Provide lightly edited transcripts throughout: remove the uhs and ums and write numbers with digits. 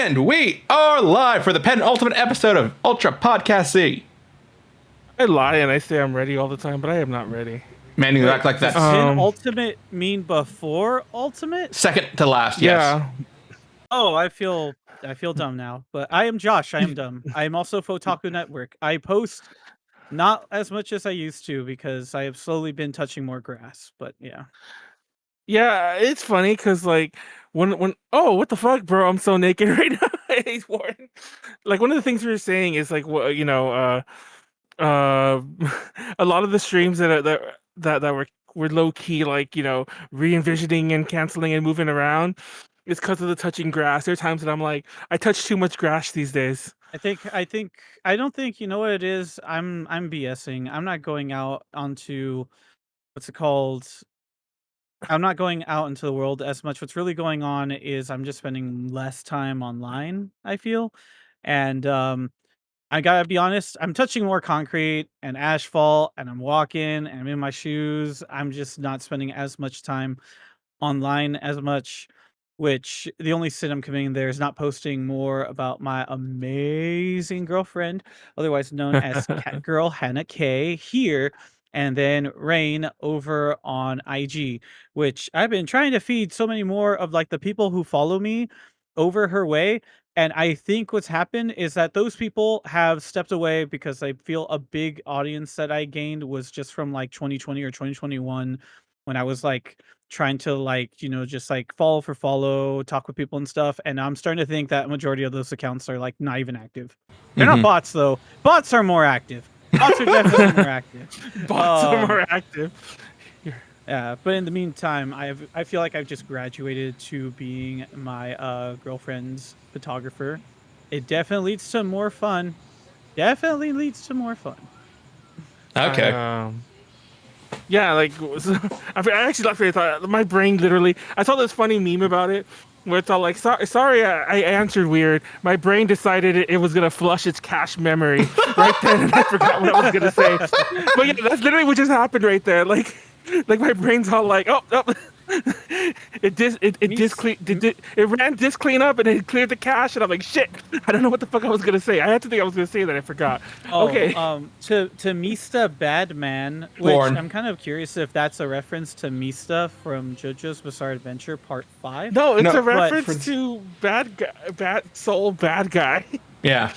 And we are live for the penultimate episode of Ultra Podcast C. I lie and I say I'm ready all the time, but I am not ready. Man, you act like that. Does penultimate mean before ultimate? Second to last, yes. Yeah. Oh, I feel dumb now. But I am Josh. I am dumb. I am also Fotaku Network. I post not as much as I used to because I have slowly been touching more grass. But yeah. Yeah, it's funny because like when oh, what the fuck, bro? I'm so naked right now. He's Warren. Like one of the things we were saying is like what a lot of the streams that were low key, like, re-envisioning and canceling and moving around is because of the touching grass. There are times that I'm like, I touch too much grass these days. I don't think, you know what it is. I'm BSing. I'm not going out onto what's it called? I'm not going out into the world as much. What's really going on is I'm just spending less time online, I feel. And I gotta be honest, I'm touching more concrete and asphalt, and I'm walking, and I'm in my shoes. I'm just not spending as much time online as much, which the only sin I'm committing there is not posting more about my amazing girlfriend, otherwise known as Cat Girl Hannah K here, and then Rain over on IG, which I've been trying to feed so many more of like the people who follow me over her way. And I think what's happened is that those people have stepped away because I feel a big audience that I gained was just from like 2020 or 2021 when I was like trying to like, just like follow for follow, talk with people and stuff. And I'm starting to think that majority of those accounts are like not even active. They're not bots though. Bots are more active. Bots are definitely more active. Bots are more active. Yeah, but in the meantime, I feel like I've just graduated to being my girlfriend's photographer. It definitely leads to more fun. Definitely leads to more fun. Okay. Yeah, like I actually left. Thought my brain literally. I saw this funny meme about it where it's all like, "Sorry, I answered weird. My brain decided it was gonna flush its cache memory right then, and I forgot what I was gonna say." But yeah, that's literally what just happened right there. Like my brain's all like, oh. It ran disk cleanup and it cleared the cache, and I'm like, shit, I don't know what the fuck I was gonna say. I had to think I was gonna say that, I forgot. Okay. To Mista Badman, which Lauren. I'm kind of curious if that's a reference to Mista from JoJo's Bizarre Adventure Part 5. No, it's a reference to bad guy. Yeah.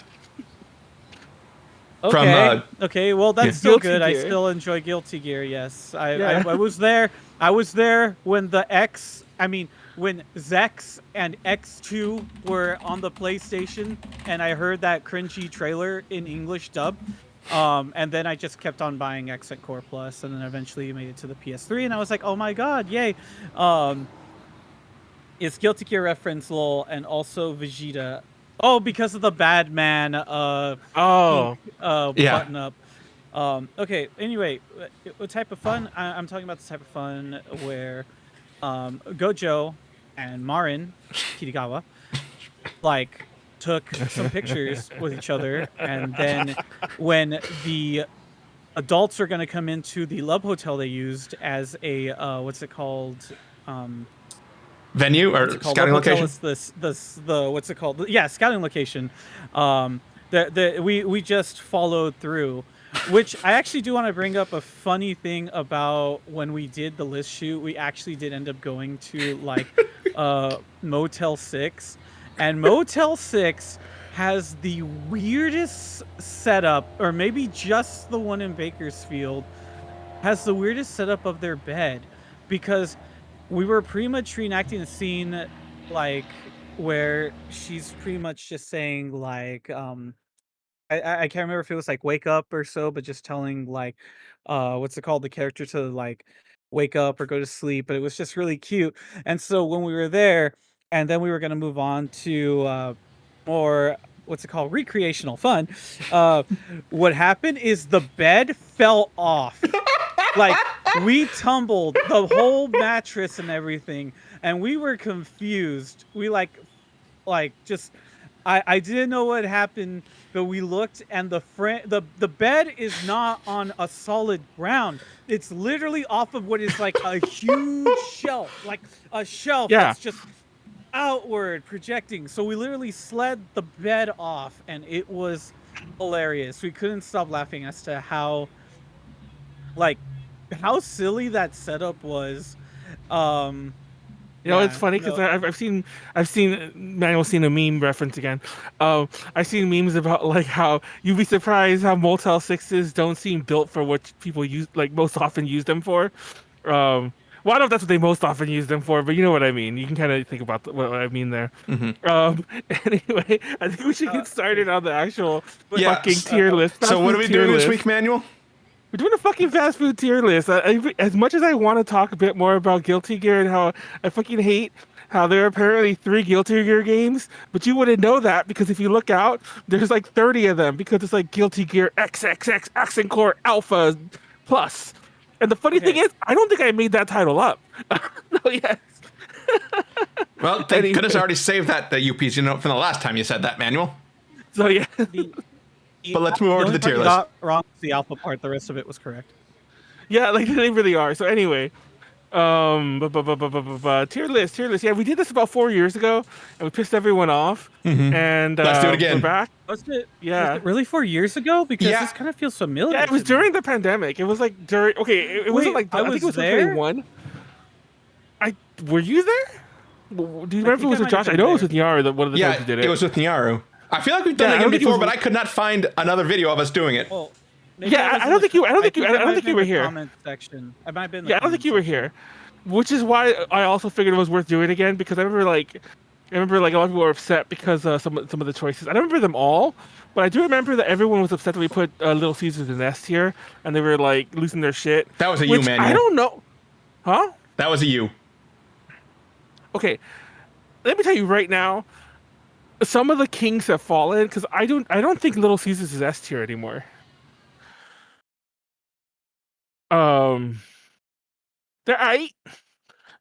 Okay. Okay. Well, that's still Guilty good. Gear. I still enjoy Guilty Gear. Yes, I was there. I was there when when Zex and X2 were on the PlayStation, and I heard that cringy trailer in English dub. And then I just kept on buying X at Core Plus, and then eventually made it to the PS3, and I was like, oh my god, yay! It's Guilty Gear reference, lol, and also Vegeta. Oh, because of the bad man. Button up. Okay. Anyway, what type of fun? I'm talking about the type of fun where Gojo and Marin Kirigawa like took some pictures with each other, and then when the adults are going to come into the Love Hotel they used as a what's it called? Venue or scouting location? The what's it called? Yeah, scouting location. We just followed through, which I actually do want to bring up a funny thing about when we did the list shoot. We actually did end up going to like Motel 6, and Motel 6 has the weirdest setup, or maybe just the one in Bakersfield has the weirdest setup of their bed, because we were pretty much reenacting a scene like where she's pretty much just saying like I can't remember if it was like wake up or so, but just telling like what's it called, the character to like wake up or go to sleep, but it was just really cute. And so when we were there, and then we were going to move on to more what's it called, recreational fun, what happened is the bed fell off. Like, we tumbled the whole mattress and everything, and we were confused. We like just I didn't know what happened, but we looked, and the bed is not on a solid ground. It's literally off of what is like a huge shelf, like a shelf that's just outward projecting. So we literally slid the bed off, and it was hilarious. We couldn't stop laughing as to like how silly that setup was. Um, You know, it's yeah, funny because no, I've seen Manuel seen a meme reference again. I've seen memes about like how you'd be surprised how Motel Sixes don't seem built for what people use like most often use them for. Well, I don't know if that's what they most often use them for, but you know what I mean. You can kind of think about what I mean there. Mm-hmm. Anyway, I think we should get started on the actual Yeah. fucking tier list. So fast what food are we tier doing this list. week, Manuel? We're doing a fucking fast food tier list. As much as I want to talk a bit more about Guilty Gear and how I fucking hate how there are apparently 3 Guilty Gear games, but you wouldn't know that because if you look out, there's like 30 of them because it's like Guilty Gear XXX, Accent Core, Alpha, Plus. And the funny thing is, I don't think I made that title up. No, yes. Well, thank goodness I already saved that UPs, from the last time you said that, Manuel. So yeah. But let's move over to the tier list. Got wrong was the alpha part. The rest of it was correct. Yeah, like they really are. So anyway, tier list. Yeah, we did this about 4 years ago, and we pissed everyone off. Mhm. And Let's do it again. We're back. Was it? Yeah. Was it really 4 years ago? Because Yeah. this kind of feels familiar. Yeah, it was to me. during the pandemic. It was like during. Okay, it wasn't Wait, like I I think it was was there? 2021. Were you there? Do you remember if it think was I with might have Josh? I been know it there. was with Yaru. One of the times Yeah, we did it. it was with Nyaru. I feel like we've done Yeah, it I again don't think it before, was- but I could not find another video of us doing it. Well, maybe Yeah, was I in don't the think you- co- I don't think you- it I don't might think have you been were in the here. Comment section. I might have been. In the Yeah, I don't think you were comment here, which is why I also figured it was worth doing again because I remember like a lot of people were upset because some of the choices. I don't remember them all, but I do remember that everyone was upset that we put Little Caesars in S tier, and they were like losing their shit. That was a you, which Manuel. I don't know, huh? That was a you. Okay, let me tell you right now, some of the kings have fallen because I don't think Little Caesars is S tier anymore. They're aight.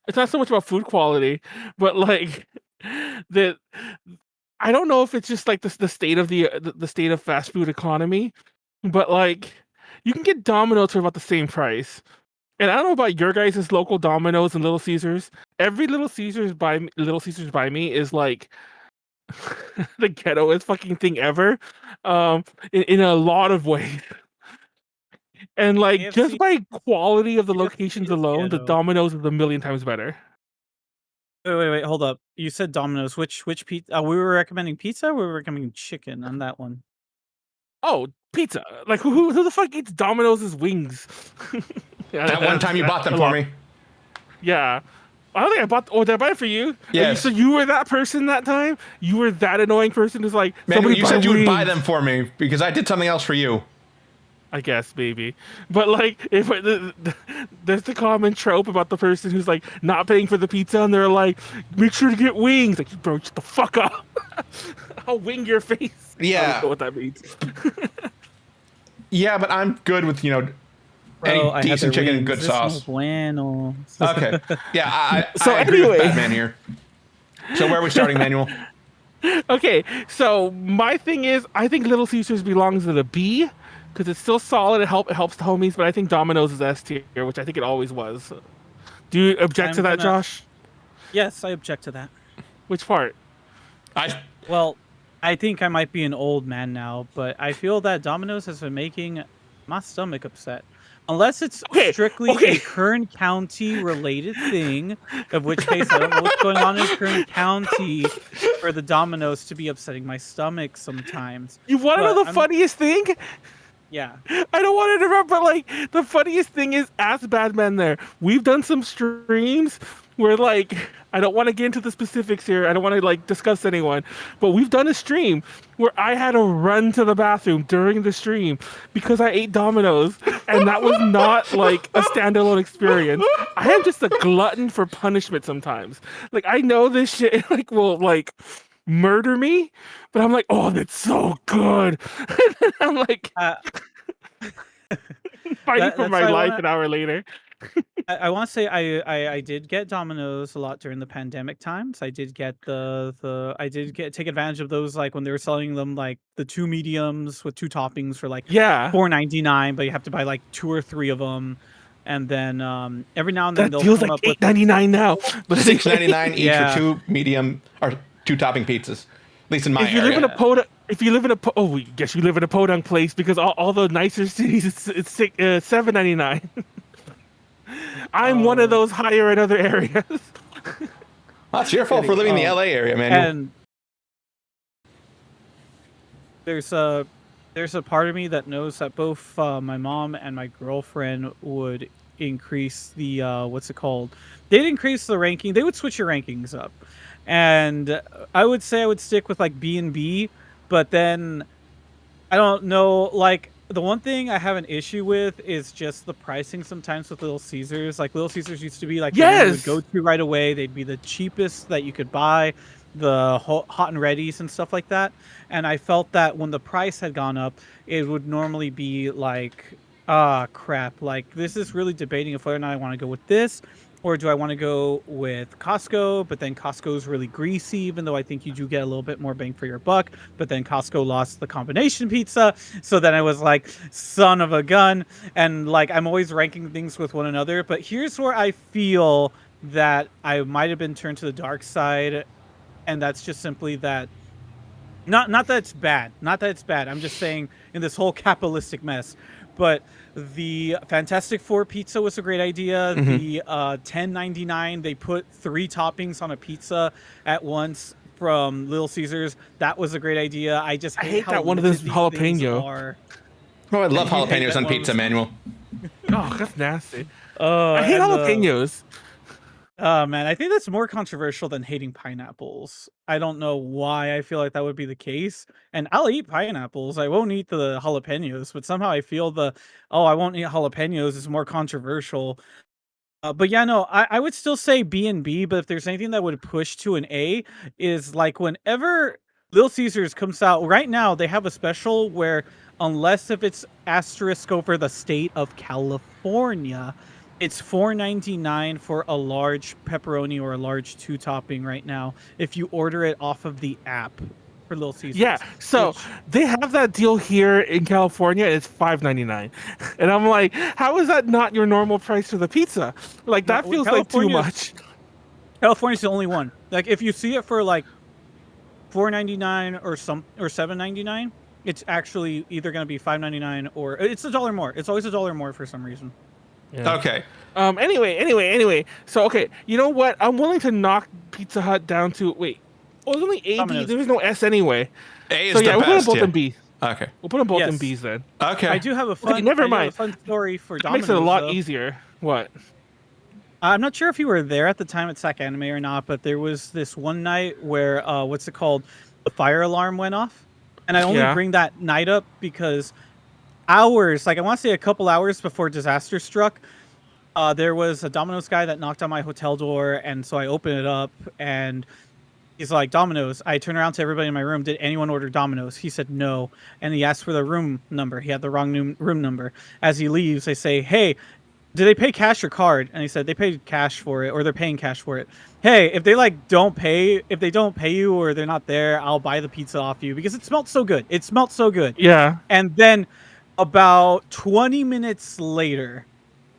It's not so much about food quality, but like the I don't know if it's just like the state of the state of fast food economy, but like you can get Domino's for about the same price. And I don't know about your guys' local Domino's and Little Caesars. Every Little Caesars by me is like the ghettoest fucking thing ever, in a lot of ways. And like just KFC by quality of the KFC locations is alone, the ghetto. Domino's is a million times better. Wait, hold up. You said Domino's. Which pizza? We were recommending pizza. Or we were recommending chicken on that one. Oh, pizza! Like who the fuck eats Domino's wings? Yeah, That one time you bought them for me. Yeah. I don't think I bought. Oh, did I buy it for you? Yes. So you were that person that time. You were that annoying person who's like, Manuel, somebody you buy said you would buy wings. them for me because I did something else for you. I guess maybe, but like if there's the common trope about the person who's like not paying for the pizza and they're like, make sure to get wings. Like, bro, shut the fuck up. I'll wing your face. I Yeah. don't know what that means. Yeah, but I'm good with, any Bro, I had decent their chicken and wings. good This sauce. no bueno. Okay. Yeah, So I agree with anyway. Batman here. So where are we starting, Manuel? Okay, so my thing is, I think Little Caesars belongs at a B because it's still solid. It helps the homies, but I think Domino's is S tier, which I think it always was. Do you object to I'm that, gonna- Josh? Yes, I object to that. Which part? Well, I think I might be an old man now, but I feel that Domino's has been making my stomach upset. Unless it's strictly okay. a Kern County related thing, of which case I don't know what's going on in Kern County for the Domino's to be upsetting my stomach sometimes. You want to know But the I'm- funniest thing? Yeah. I don't want to interrupt, but like the funniest thing is, as Badman there, we've done some streams where like I don't want to get into the specifics here. I don't want to like discuss anyone, but we've done a stream where I had to run to the bathroom during the stream because I ate Domino's, and that was not like a standalone experience. I am just a glutton for punishment sometimes. Like I know this shit like will like murder me, but I'm like, oh, that's so good. And then I'm like fighting for that's my why I life wanna- an hour later. I want to say I did get Domino's a lot during the pandemic times. I did get take advantage of those like when they were selling them like the 2 mediums with 2 toppings for like Yeah. $4.99, but you have to buy like 2 or 3 of them. and then every now and then That they'll feels come like up with $8.99 now. But $6.99 each Yeah. for 2 medium or 2 topping pizzas. At least in my if you live in area. a if you live in a guess you live in a podunk place because all the nicer cities it's $7.99. I'm one of those higher in other areas. Well, it's your fault for living in the LA area, Manuel. And there's a part of me that knows that both my mom and my girlfriend would increase the what's it called? They'd increase the ranking. They would switch your rankings up, and I would say I would stick with like B and B, but then I don't know. Like the one thing I have an issue with is just the pricing sometimes with Little Caesars. Like Little Caesars used to be like the one you would go to right away. They'd be the cheapest that you could buy, the hot and readies and stuff like that. And I felt that when the price had gone up, it would normally be like, ah, crap. Like this is really debating if whether or not I want to go with this. Or do I want to go with Costco? But then Costco's really greasy, even though I think you do get a little bit more bang for your buck. But then Costco lost the combination pizza. So then I was like, son of a gun. And like, I'm always ranking things with one another. But here's where I feel that I might have been turned to the dark side. And that's just simply that not that it's bad. Not that it's bad. I'm just saying in this whole capitalistic mess. But the Fantastic Four pizza was a great idea. Mm-hmm. The $10.99, they put 3 toppings on a pizza at once from Little Caesars. That was a great idea. I hate that one of those jalapeno. Oh, I love jalapenos on pizza, Manuel. Oh, that's nasty. I hate jalapenos. Oh, man, I think that's more controversial than hating pineapples. I don't know why I feel like that would be the case. And I'll eat pineapples. I won't eat the jalapenos, but somehow I feel I won't eat jalapenos is more controversial. But yeah, no, I would still say B and B, but if there's anything that would push to an A is like whenever Little Caesars comes out, right now they have a special where unless if it's asterisk over the state of California, it's $4.99 for a large pepperoni or a large 2 topping right now if you order it off of the app for Little Caesars. Yeah, so they have that deal here in California. It's $5.99, and I'm like, how is that not your normal price for the pizza? Like that feels like too much. California's the only one. Like if you see it for like $4.99 or $7.99, it's actually either going to be $5.99 or it's $1 more. It's always $1 more for some reason. Yeah. Okay. Anyway. So okay, you know what? I'm willing to knock Pizza Hut down to it's only A, B. There's no S anyway. A is the best. We'll put them both in B. Okay. We'll put them both in B's then. Okay. I do have a fun. Never mind. Fun story for That Domino's. makes it a lot easier. What? I'm not sure if you were there at the time at Sac Anime or not, but there was this one night where the fire alarm went off, and I only bring that night up because hours, like I want to say a couple hours before disaster struck, there was a Domino's guy that knocked on my hotel door, and so I opened it up, and he's like, Domino's. I turned around to everybody in my room. Did anyone order Domino's? He said no, and he asked for the room number. He had the wrong room number. As he leaves, I say, hey, did they pay cash or card? And he said they paid cash for it, or they're paying cash for it. Hey, if they don't pay you or they're not there, I'll buy the pizza off you because it smelled so good. It smelled so good. Yeah. And then about 20 minutes later,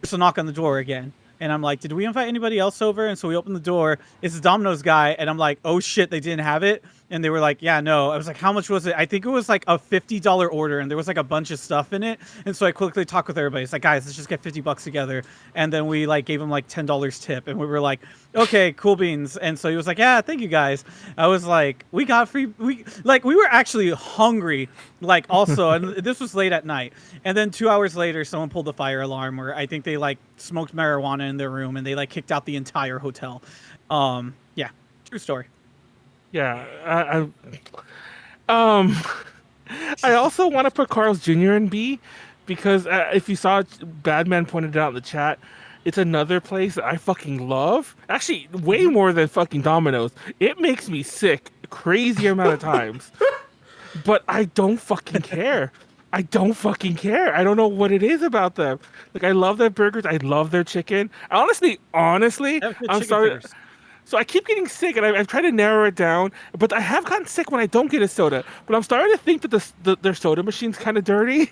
there's a knock on the door again. And I'm like, did we invite anybody else over? And so we open the door. It's the Domino's guy. And I'm like, oh, shit, they didn't have it. And they were like, yeah, no. I was like, how much was it? I think it was like a $50 order. And there was like a bunch of stuff in it. And so I quickly talked with everybody. It's like, guys, let's just get $50 together. And then we like gave him like $10 tip. And we were like, okay, cool beans. And so he was like, yeah, thank you guys. I was like, we got free. We were actually hungry. Like also, and this was late at night. And then 2 hours later, someone pulled the fire alarm where I think they like smoked marijuana in their room and they like kicked out the entire hotel. Yeah, true story. Yeah. I also want to put Carl's Jr. in B because if you saw, Badman pointed it out in the chat, it's another place that I fucking love. Actually, way more than fucking Domino's. It makes me sick crazy amount of times. But I don't fucking care. I don't fucking care. I don't know what it is about them. Like, I love their burgers. I love their chicken. Honestly, I'm sorry. So I keep getting sick, and I've tried to narrow it down, but I have gotten sick when I don't get a soda. But I'm starting to think that their soda machine's kind of dirty.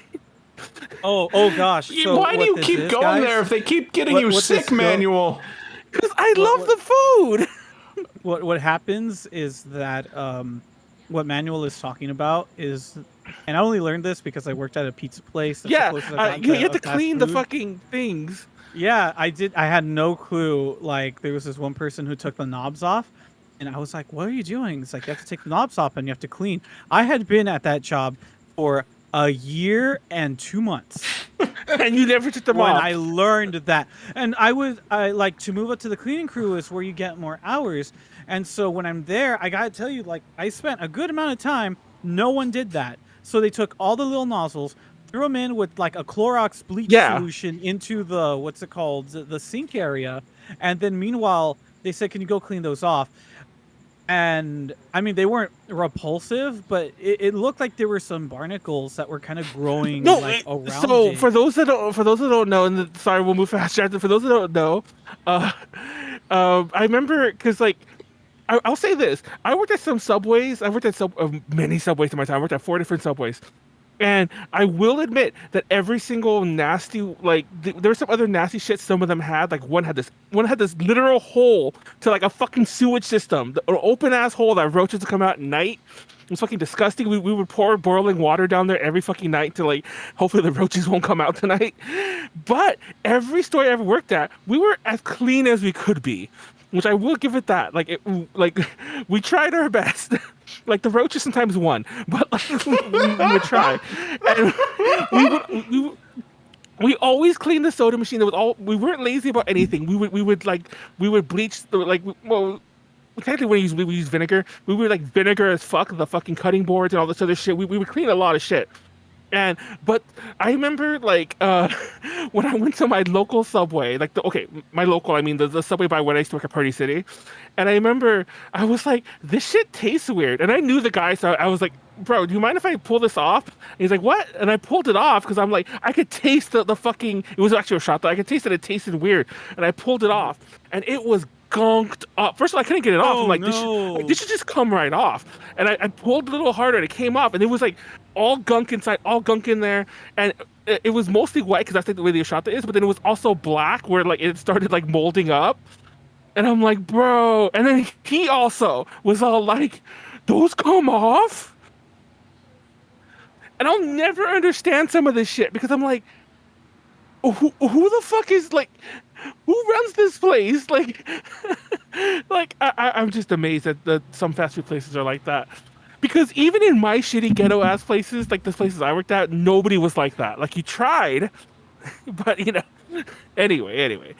Oh gosh. So Why do you what this keep is, going guys, there if they keep getting you what sick, this go- Manuel? Because I love what- the food. what happens is that what Manuel is talking about is, and I only learned this because I worked at a pizza place. That's the Yeah, closest I've gotten you to have a to fast clean the food. fucking things. Yeah, I did. I had no clue. Like, there was this one person who took the knobs off, and I was like, "What are you doing?" It's like, you have to take the knobs off and you have to clean. I had been at that job for a year and 2 months And you never took them when off. I learned that. And I like to move up to the cleaning crew is where you get more hours. And so when I'm there, I gotta tell you, like, I spent a good amount of time. No one did that. So they took all the little nozzles, threw them in with like a Clorox bleach Yeah. solution into the what's it called, the sink area, and then meanwhile they said, "Can you go clean those off?" And I mean, they weren't repulsive, but it looked like there were some barnacles that were kind of growing No, like around so it. for those that don't know, and sorry, we'll move faster. For those that don't know, I remember because like I'll say this: I worked at some subways. I worked at many subways in my time. I worked at 4 different subways, and I will admit that every single nasty, like there was some other nasty shit. Some of them had like one had this literal hole to like a fucking sewage system, an open ass hole that roaches would come out at night. It was fucking disgusting. We would pour boiling water down there every fucking night to like hopefully the roaches won't come out tonight. But every store I ever worked at, we were as clean as we could be, which I will give it that. Like we tried our best. Like the roaches sometimes won, but like we would try. And we always cleaned the soda machine. We weren't lazy about anything. We would bleach technically we use vinegar. We would like vinegar as fuck the fucking cutting boards and all this other shit. We would clean a lot of shit. But I remember like when I went to my local subway, like my local, I mean the subway by when I used to work at Party City, and I remember I was like, this shit tastes weird, and I knew the guy, so I was like, bro, do you mind if I pull this off? And he's like, what? And I pulled it off because I'm like, I could taste the fucking. It was actually a shot though. I could taste that it tasted weird, and I pulled it off, and it was gunked up. First of all, I couldn't get it off. I'm like, this should just come right off. And I pulled a little harder, and it came off, and it was like all gunk inside, all gunk in there, and it was mostly white because that's like the way the ashata is, but then it was also black where like it started like molding up, and I'm like, bro. And then he also was all like, those come off, and I'll never understand some of this shit because I'm like, who the fuck is like, who runs this place? Like, like I'm just amazed that some fast food places are like that. Because even in my shitty ghetto ass places, like the places I worked at, nobody was like that. Like you tried, but you know. Anyway,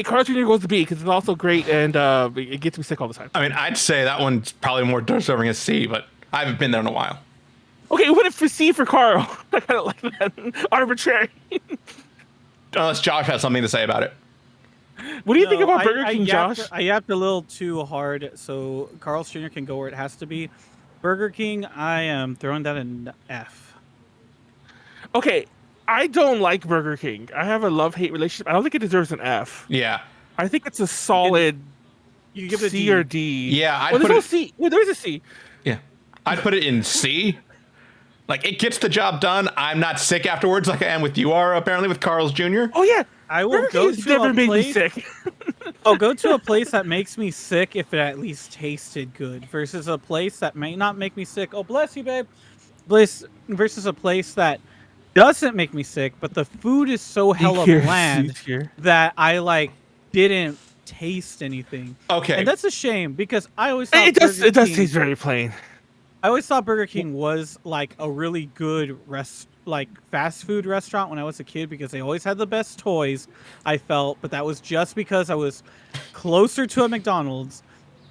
Carl's Jr. goes to B because it's also great and it gets me sick all the time. I mean, I'd say that one's probably more deserving of C, but I haven't been there in a while. Okay, what if for C for Carl? I kind of like that. Arbitrary. Unless Josh has something to say about it. What do you think about Burger King, Josh? I yapped a little too hard, so Carl's Jr. can go where it has to be. Burger King, I am throwing that an F. Okay, I don't like Burger King. I have a love-hate relationship. I don't think it deserves an F. Yeah. I think it's a solid You give it a C D. or D. Yeah, I'd Well, put there's no it. C. Well, there is a C. Yeah, I'd put it in C. Like it gets the job done. I'm not sick afterwards, like I am with you are apparently with Carl's Jr. Oh yeah, I will Burger go King's to never a made me place. sick. I'll go to a place that makes me sick if it at least tasted good, versus a place that may not make me sick. Oh, bless you, babe. Versus a place that doesn't make me sick, but the food is so hella bland that I like didn't taste anything. Okay, And that's a shame because I always thought It does taste very plain. I always thought Burger King was like a really good fast food restaurant when I was a kid because they always had the best toys, I felt, but that was just because I was closer to a McDonald's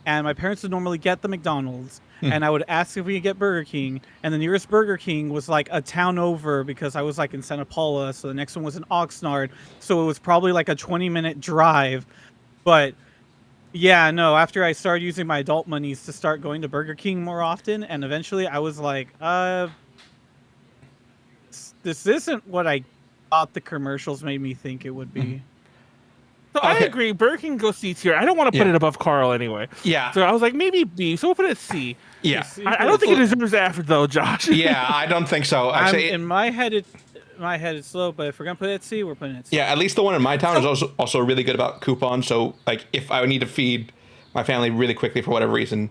and my parents would normally get the McDonald's and I would ask if we could get Burger King, and the nearest Burger King was like a town over because I was like in Santa Paula, so the next one was in Oxnard, so it was probably like a 20-minute drive. But yeah, no, after I started using my adult monies to start going to Burger King more often, and eventually I was like, this isn't what I thought the commercials made me think it would be. So I agree. Burger King goes C tier. I don't want to put it above Carl anyway. Yeah. So I was like, maybe B. So we'll put it C. Yeah. I don't think it deserves F though, Josh. Yeah, I don't think so. Actually, in my head, my head is low, but if we're gonna put it at C, we're putting it at C. Yeah, at least the one in my town is also really good about coupons. So like, if I need to feed my family really quickly for whatever reason,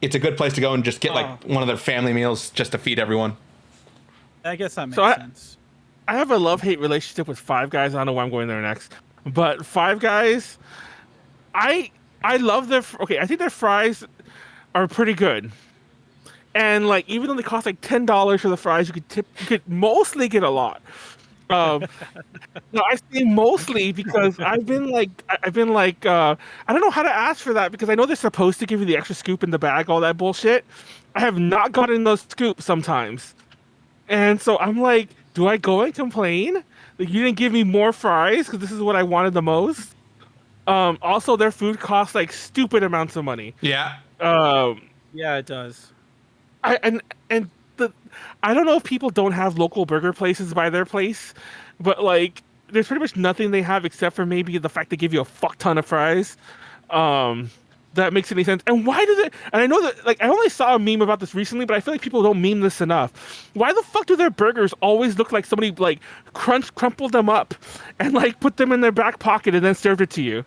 it's a good place to go and just get like one of their family meals just to feed everyone. I guess that makes sense. I have a love-hate relationship with Five Guys. I don't know why I'm going there next, but Five Guys, I love their. Okay, I think their fries are pretty good. And like, even though they cost like $10 for the fries, you could mostly get a lot. No, I say mostly because I've been like, I don't know how to ask for that because I know they're supposed to give you the extra scoop in the bag, all that bullshit. I have not gotten those scoops sometimes, and so I'm like, do I go and complain that you didn't give me more fries because this is what I wanted the most? Also, their food costs like stupid amounts of money. Yeah. Yeah, it does. I don't know if people don't have local burger places by their place, but like there's pretty much nothing they have except for maybe the fact they give you a fuck ton of fries. That makes any sense. And why does it? And I know that like I only saw a meme about this recently, but I feel like people don't meme this enough. Why the fuck do their burgers always look like somebody like crumpled them up and like put them in their back pocket and then served it to you?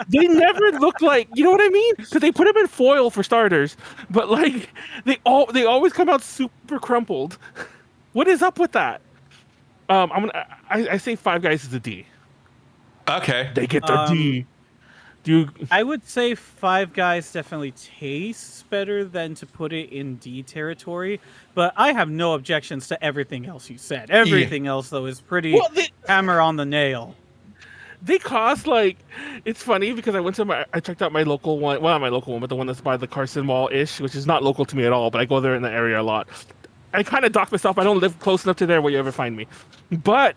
They never look like, you know what I mean? Because they put them in foil for starters, but like they always come out super crumpled. What is up with that? I say Five Guys is a D. Okay. They get the D. I would say Five Guys definitely tastes better than to put it in D territory, but I have no objections to everything else you said. Everything else, though, is pretty hammer on the nail. They cost like, it's funny because I checked out my local one, well, not my local one, but the one that's by the Carson Mall-ish, which is not local to me at all, but I go there in the area a lot. I kind of dock myself. I don't live close enough to there where you ever find me. But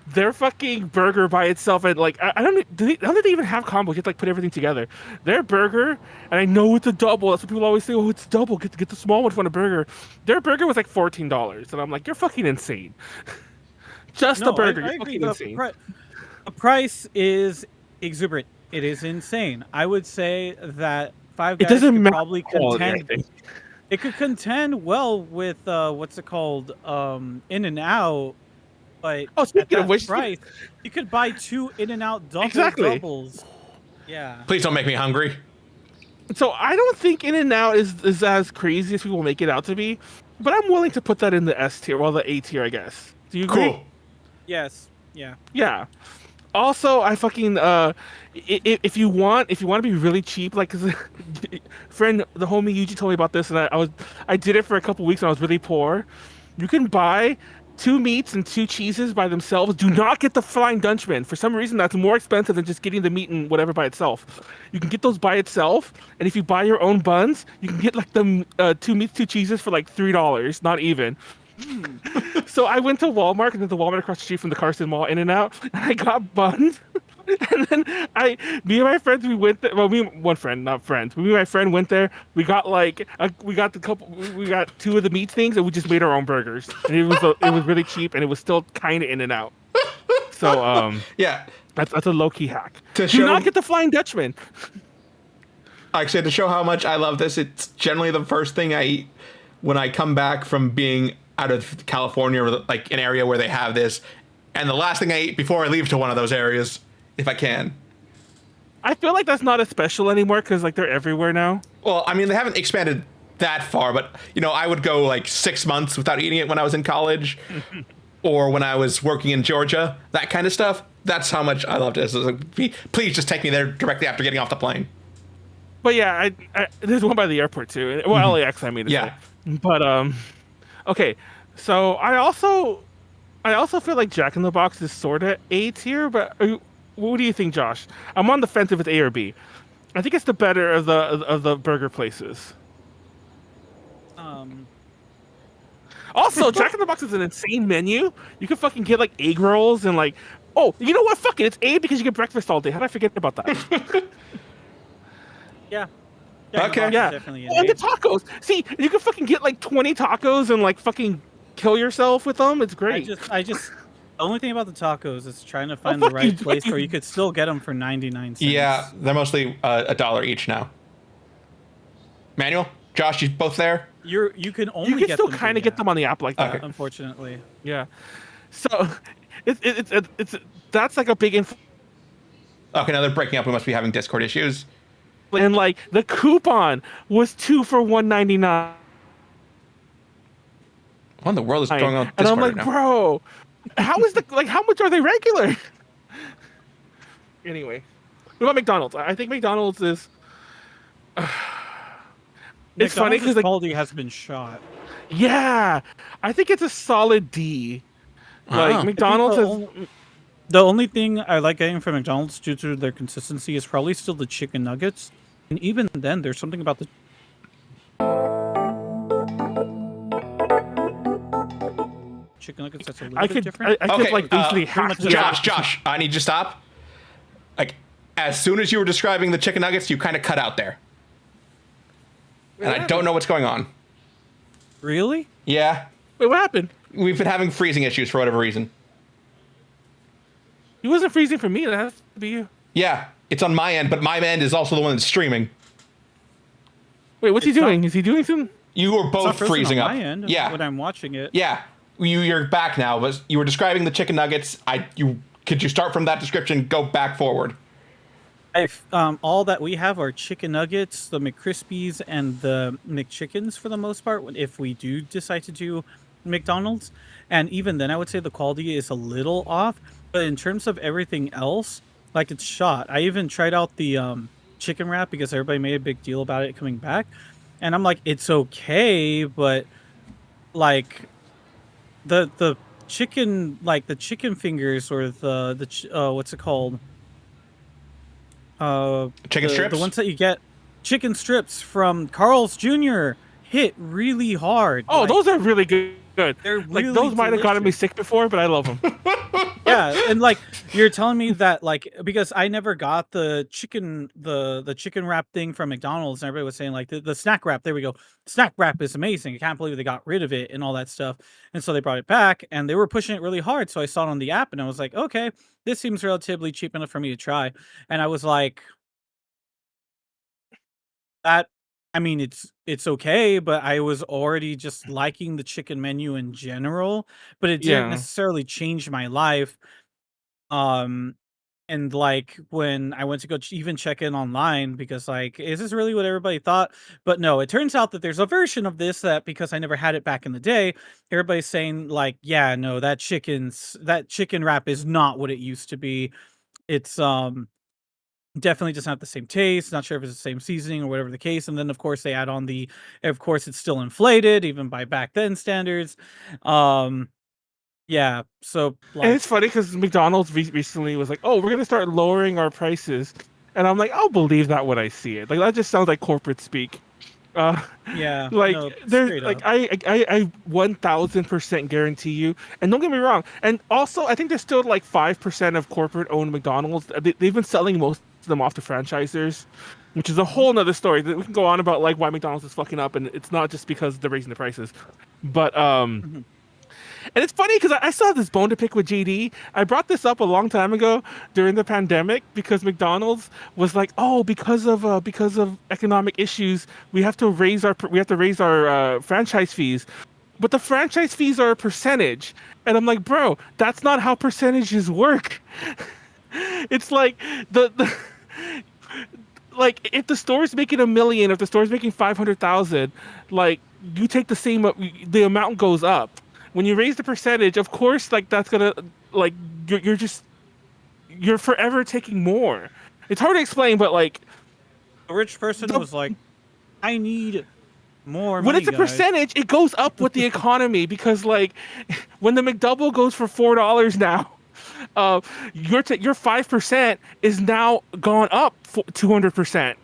their fucking burger by itself, and like I don't think they even have combos. You have to like put everything together. Their burger, and I know it's a double. That's what people always say. Oh, it's a double. Get the small one for a burger. Their burger was like $14, and I'm like, you're fucking insane. Just the burger, you're fucking insane. The price is exuberant. It is insane. I would say that Five Guys could probably contend. It could contend well with what's it called, In-N-Out, but at that price, you could buy 2 In-N-Out doubles. Yeah. Please don't make me hungry. So I don't think In-N-Out is as crazy as people make it out to be, but I'm willing to put that in the S tier, well, the A tier, I guess. Do you agree? Cool. Yes. Yeah. Yeah. Also, I fucking if you want to be really cheap, like, cause friend, the homie Yuji told me about this, and I did it for a couple weeks, and I was really poor. You can buy 2 meats and 2 cheeses by themselves. Do not get the Flying Dutchman. For some reason, that's more expensive than just getting the meat and whatever by itself. You can get those by itself, and if you buy your own buns, you can get like the 2 meats, 2 cheeses for like $3, not even. So I went to Walmart, and then the Walmart across the street from the Carson Mall, In-N-Out, and I got buns. And then me and my friends, we went there. Well, one friend, not friends. Me and my friend went there. We got we got 2 of the meat things, and we just made our own burgers. And it was really cheap, and it was still kind of In-N-Out. So yeah, that's a low key hack. Do not get the Flying Dutchman. Like I said, to show how much I love this, it's generally the first thing I eat when I come back from being out of California, or like an area where they have this, and the last thing I eat before I leave to one of those areas, if I can. I feel like that's not as special anymore because like they're everywhere now. Well, I mean, they haven't expanded that far, but I would go like 6 months without eating it when I was in college, or when I was working in Georgia, that kind of stuff. That's how much I loved it. So like, please just take me there directly after getting off the plane. But yeah, I there's one by the airport too. Well, LAX, I mean. Yeah. But okay, so I also feel like Jack in the Box is sort of A tier, but what do you think, Josh? I'm on the fence if it's A or B. I think it's the better of the burger places. Also, Jack in the Box is an insane menu. You can fucking get like egg rolls and like, oh, you know what? Fuck it, it's A because you get breakfast all day. How did I forget about that? Yeah. Okay. Yeah. And the tacos. See, you can fucking get like 20 tacos and like fucking kill yourself with them. It's great. I just the only thing about the tacos is trying to find the right place where you could still get them for 99 cents. Yeah, they're mostly $1 each now. Manuel, Josh, you both there? You can only You can get still them kind of via get them on the app like that. Okay. unfortunately. Yeah. So it's that's like a big influence. Okay, now they're breaking up. We must be having Discord issues. And like the coupon was 2 for $1.99. What in the world is going on with And I'm Discord like, right now? bro, how is the like how much are they regular? Anyway, what about McDonald's? I think McDonald's is. It's funny McDonald's because like quality has been shot. yeah, I think it's a solid D. Like Oh. I think McDonald's has. the only thing I like getting from McDonald's due to their consistency is probably still the chicken nuggets. And even then, there's something about the chicken nuggets that's a little bit different. I could like basically hack the Josh, I need you to stop. Like, as soon as you were describing the chicken nuggets, you kind of cut out there. And I don't know what's going on. Really? Yeah. Wait, what happened? We've been having freezing issues for whatever reason. He wasn't freezing for me. That has to be you. Yeah, it's on my end, but my end is also the one that's streaming. Wait, what's he doing? Is he doing something? You were It's both not frozen freezing on up. my end Yeah. when I'm watching it. Yeah. You're back now, but you were describing the chicken nuggets. Could you start from that description, go back forward? All that we have are chicken nuggets, the McCrispies, and the McChickens for the most part. If we do decide to do McDonald's, and even then, I would say the quality is a little off. But in terms of everything else, like it's shot. I even tried out the chicken wrap because everybody made a big deal about it coming back, and I'm like, it's okay, but like the chicken, like the chicken fingers or what's it called? Chicken strips? The ones that you get, chicken strips from Carl's Jr. hit really hard. Oh, Like, those are really good. they're Like really those might have gotten me delicious. sick before, but I love them. Yeah, and like you're telling me that like because I never got the chicken wrap thing from McDonald's, and everybody was saying like the snack wrap. There we go. Snack wrap is amazing. I can't believe they got rid of it and all that stuff. And so they brought it back, and they were pushing it really hard. So I saw it on the app, and I was like, okay, this seems relatively cheap enough for me to try. And I was like, that. I mean, it's okay, but I was already just liking the chicken menu in general, but it didn't Yeah. necessarily change my life. Um, and like when I went to go even check in online because like, is this really what everybody thought? But no, it turns out that there's a version of this that because I never had it back in the day, everybody's saying like, yeah, no, that chicken wrap is not what it used to be. It's definitely doesn't have the same taste. Not sure if it's the same seasoning or whatever the case. And then of course they add on of course it's still inflated even by back then standards. Yeah. So And like, it's funny because McDonald's recently was like, "Oh, we're gonna start lowering our prices," and I'm like, "I'll believe that when I see it." Like that just sounds like corporate speak. Uh, yeah, like no, there's straight like up. I 1000% guarantee you. And don't get me wrong. And also, I think there's still like 5% of corporate-owned McDonald's. They've been selling most of them off to franchisors, which is a whole nother story that we can go on about, like why McDonald's is fucking up, and it's not just because they're raising the prices, but Mhm. And it's funny because I still have this bone to pick with JD. I brought this up a long time ago during the pandemic because McDonald's was like, "Oh, because of economic issues, we have to raise our franchise fees." But the franchise fees are a percentage, and I'm like, "Bro, that's not how percentages work." It's like the like if the store's making $1 million, if the store's making 500,000, like you take the amount goes up. When you raise the percentage, of course, like that's gonna like you're forever taking more. It's hard to explain, but like A rich person was like, I need more when money, it's a guys. percentage, it goes up with the economy because like when the McDouble goes for $4 now, your 5% is now gone up 200%.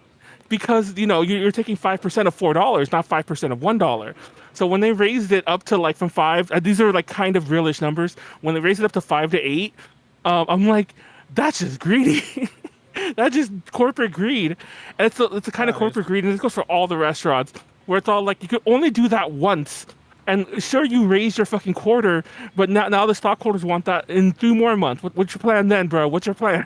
Because you're taking 5% of $4, not 5% of $1. So when they raised it up to like from 5, these are like kind of realish numbers. When they raised it up to 5 to 8, I'm like, that's just greedy. That's just corporate greed, and it's a kind of corporate greed, and this goes for all the restaurants where it's all like you could only do that once. And sure, you raised your fucking quarter, but now the stockholders want that in 2 more months. What's your plan then, bro? What's your plan?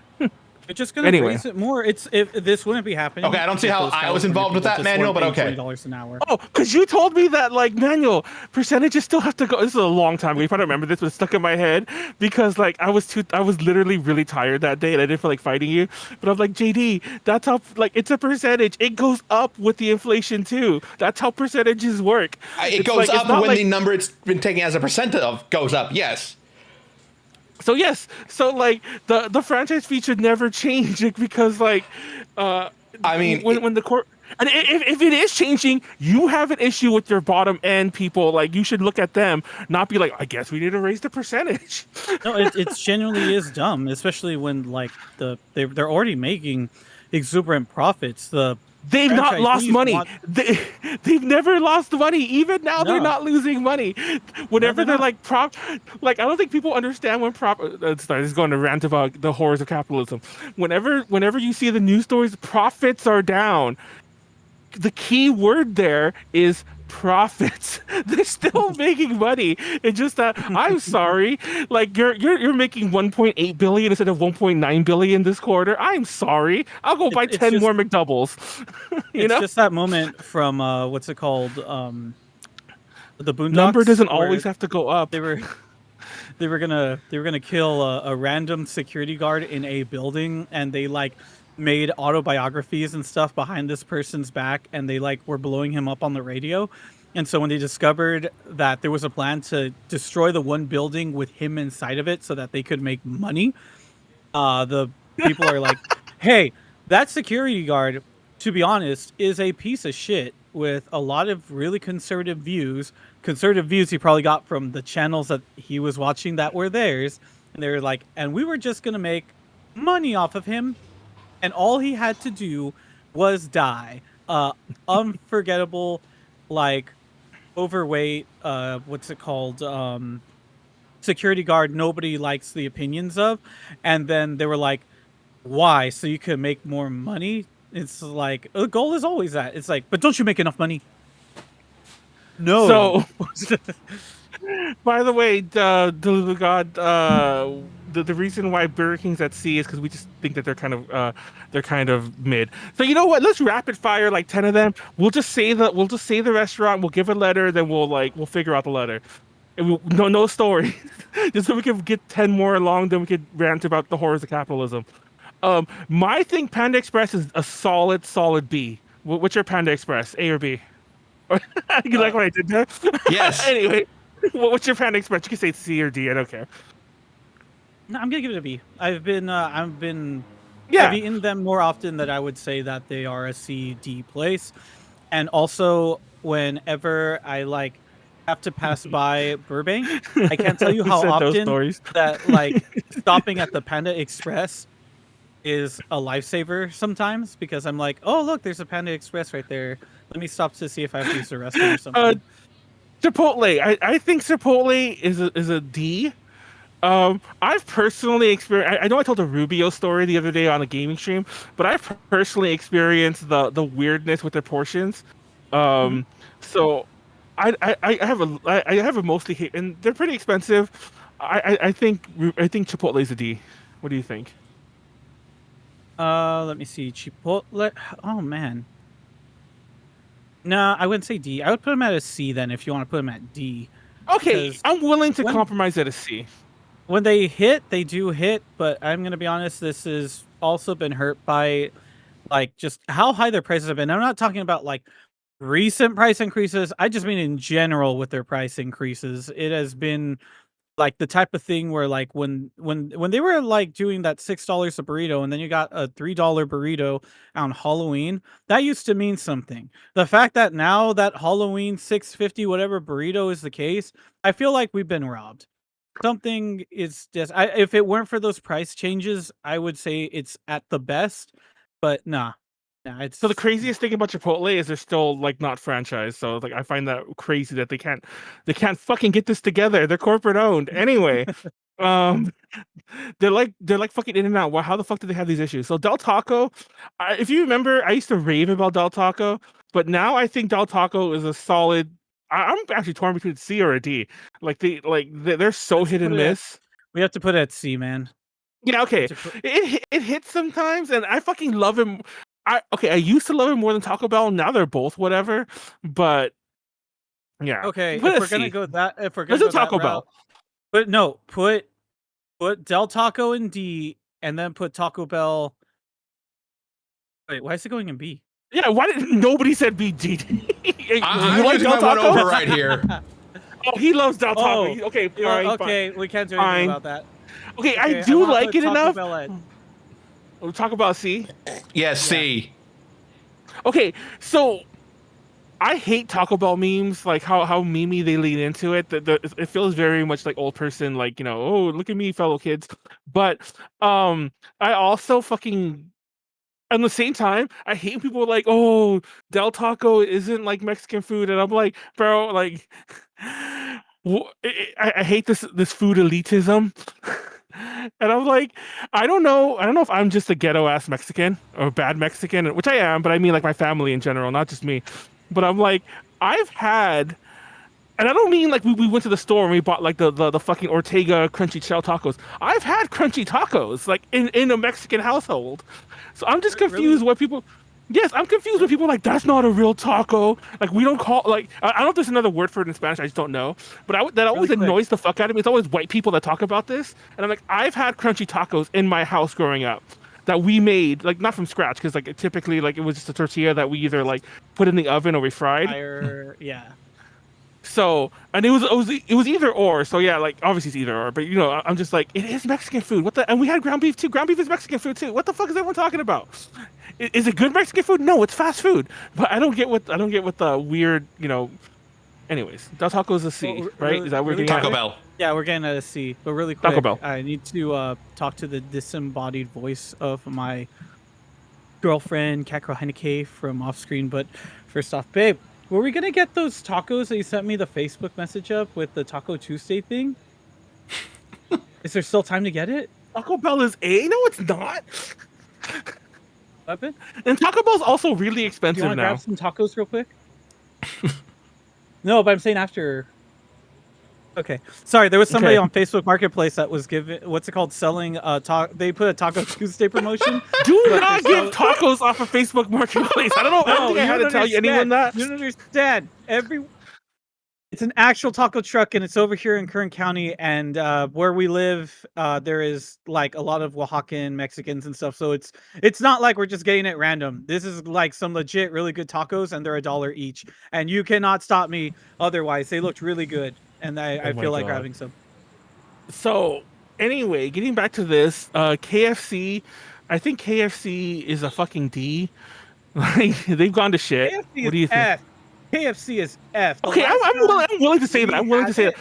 They're just gonna Anyway. raise it more. If this wouldn't be happening. Okay, I don't see if how those I was California involved with people that, just Manuel, weren't but paying okay. $20 an hour. Oh, because you told me that, like, Manuel, percentages still have to go. This is a long time ago. You probably remember this, but it's stuck in my head because, like, I was literally really tired that day and I didn't feel like fighting you. But I'm like, JD, that's how, like, it's a percentage. It goes up with the inflation too. That's how percentages work. It It's goes like, it's up not when like, the number it's been taken as a percent of goes up. Yes. so yes, so like the franchise fee should never change because like uh I mean, when the court and if it is changing, you have an issue with your bottom end people. Like you should look at them, not be like, I guess we need to raise the percentage. No, it genuinely is dumb, especially when like they're already making exuberant profits. The They've not lost franchisees money. want They've never lost money. Even now, they're no, not losing money. no, Whenever they're they're not. like like I don't think people understand when sorry, this is going to rant about the horrors of capitalism. Whenever you see the news stories, profits are down. The key word there is profits. They're still making money. It's just that I'm sorry, like you're making 1.8 billion instead of 1.9 billion this quarter. I'm sorry. I'll go buy It's 10 just more McDoubles. You it's know, just that moment from what's it called the number Boondocks doesn't where always have to go up. they were they were gonna kill a random security guard in a building, and they like made autobiographies and stuff behind this person's back, and they like were blowing him up on the radio. And so when they discovered that there was a plan to destroy the one building with him inside of it so that they could make money, the people are like, hey, that security guard, to be honest, is a piece of shit with a lot of really conservative views. Conservative views he probably got from the channels that he was watching that were theirs. And they're like, and we were just going to make money off of him. And all he had to do was die. Unforgettable, like overweight, what's it called? Security guard nobody likes the opinions of. And then they were like, why? So you could make more money? It's like the goal is always that. It's like, but don't you make enough money? No. So, by the way, the God, the reason why Burger King's at C is because we just think that they're kind of mid. So you know what? Let's rapid fire like 10 of them. We'll just say the restaurant. We'll give a letter. Then we'll figure out the letter. And no story. Just so we can get 10 more along. Then we could rant about the horrors of capitalism. My thing, Panda Express is a solid B. What's your Panda Express? A or B? You like what I did there? yes. Anyway, what's your Panda Express? You can say C or D. I don't care. No, I'm gonna give it a B. I've Yeah. eaten them more often than I would say that they are a C D place. And also whenever I like have to pass by Burbank, I can't tell you Who how said those often stories? that like stopping at the Panda Express is a lifesaver sometimes, because I'm like, oh look, there's a Panda Express right there. Let me stop to see if I have to use the restroom or something. Chipotle. I think Chipotle is a D. I've personally experienced. I know I told a Rubio story the other day on a gaming stream, but I've personally experienced the weirdness with their portions. Mhm. So I have a mostly hate, and they're pretty expensive. I think Chipotle is a D. What do you think? Let me see. Chipotle. Oh man. No, I wouldn't say D. I would put them at a C then if you want to put them at D. Okay, Because I'm willing to when compromise at a C. when they hit, they do hit, but I'm gonna be honest, this has also been hurt by like just how high their prices have been. I'm not talking about like recent price increases. I just mean in general with their price increases. It has been like the type of thing where like when they were like doing that $6 a burrito and then you got a $3 burrito on Halloween, that used to mean something. The fact that now that Halloween 650 whatever burrito is the case, I feel like we've been robbed. Something is just if it weren't for those price changes, I would say it's at the best, but nah. Nah, So the it's craziest thing about Chipotle is they're still like not franchised. So like I find that crazy that they can't fucking get this together. They're corporate owned. Anyway, um they're like fucking in and out. Wow, how the fuck do they have these issues? So Del Taco, if you remember, I used to rave about Del Taco, but now I think Del Taco is a solid. I'm actually torn between C or a D. Like they're so let's hit put and it at miss. we have to put it at C, man. Yeah, okay. It hits sometimes, and I fucking love him. I used to love him more than Taco Bell. Now they're both whatever. But yeah, Okay, put if a we're gonna C. go that, if we're Let's gonna do go that Taco route, Bell. but no, put Del Taco in D, and then put Taco Bell. Wait, why is it going in B? Yeah, why did nobody said BG? You I'm like using Del my one Taco? over right here. Oh, he loves Del Taco. Oh, Okay, fine, fine, okay, we can't do anything fine. about that. Okay, I Okay, I do want to like put it Taco enough. Bell at. We'll talk about C. Yes, C. Okay, so I hate Taco Bell memes, like how memey they lean into it. It feels very much like old person, like, oh, look at me, fellow kids. But I also fucking at the same time, I hate people like, oh, Del Taco isn't like Mexican food, and I'm like, bro, like, I hate this food elitism, and I'm like, I don't know if I'm just a ghetto ass Mexican or a bad Mexican, which I am, but I mean like my family in general, not just me. But I'm like, I've had. And I don't mean like we went to the store and we bought like the fucking Ortega crunchy shell tacos. I've had crunchy tacos like in a Mexican household. So I'm just confused Really? what people. Yes, I'm confused when people are like that's not a real taco. Like we don't call like I don't know if there's another word for it in Spanish. I just don't know. But that always Really quick. annoys the fuck out of me. It's always white people that talk about this, and I'm like I've had crunchy tacos in my house growing up that we made like not from scratch because like typically like it was just a tortilla that we either like put in the oven or we fried. Yeah. So, and it was either or. So yeah, like obviously it's either or. But I'm just like it is Mexican food. What the? And we had ground beef too. Ground beef is Mexican food too. What the fuck is everyone talking about? Is it good Mexican food? No, it's fast food. But I don't get what the weird. Anyways, Del Taco is a C, Well, right? Is that what we're really getting at? Taco Bell. Yeah, we're getting at a C. But really Taco quick, Bell. I need to talk to the disembodied voice of my girlfriend, Kakro Heineke, from off screen. But first off, babe, were we gonna get those tacos that you sent me the Facebook message of with the Taco Tuesday thing? Is there still time to get it? Taco Bell is A. No, it's not. Weapon? And Taco Bell's also really You expensive want to now. grab some tacos real quick? No, but I'm saying after. Okay, sorry. There was somebody on Facebook Marketplace that was giving what's it called, selling They put a Taco Tuesday promotion. Do not give tacos off of Facebook Marketplace. I don't know. I don't think I had to tell anyone that. You don't understand. It's an actual taco truck, and it's over here in Kern County. And where we live, there is like a lot of Oaxacan Mexicans and stuff. So it's not like we're just getting it random. This is like some legit, really good tacos, and they're $1 each. And you cannot stop me otherwise. They looked really good, and I feel like grabbing some. So anyway, getting back to this, KFC. I think KFC is a fucking D. Like they've gone to shit. KFC What do you think? F. KFC is F. Okay, I'm willing to say that. I'm willing to say that.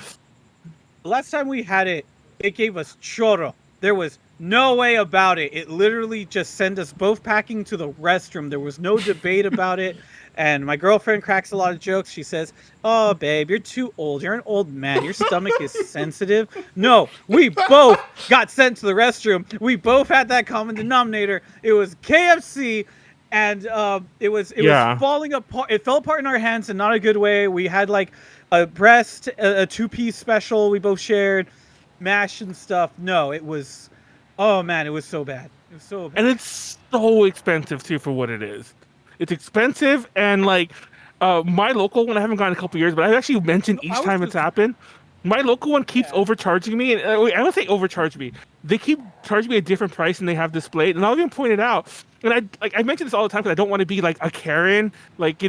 The last time we had it, they gave us choro. There was no way about it. It literally just sent us both packing to the restroom. There was no debate about it. And my girlfriend cracks a lot of jokes. She says, "Oh, babe, you're too old. You're an old man. Your stomach is sensitive." No, we both got sent to the restroom. We both had that common denominator. It was KFC. And it was falling apart. It fell apart in our hands in not a good way. We had like a breast, a 2-piece special we both shared, mash and stuff. No, it was, oh man, it was so bad. It was so bad. And it's so expensive too for what it is. It's expensive, and like my local one, I haven't gone in a couple years, but I've actually mentioned each time it's happened. My local one keeps overcharging me, and I don't say overcharge me. They keep charging me a different price than they have displayed, and I'll even point it out. And I mention this all the time because I don't want to be like a Karen, like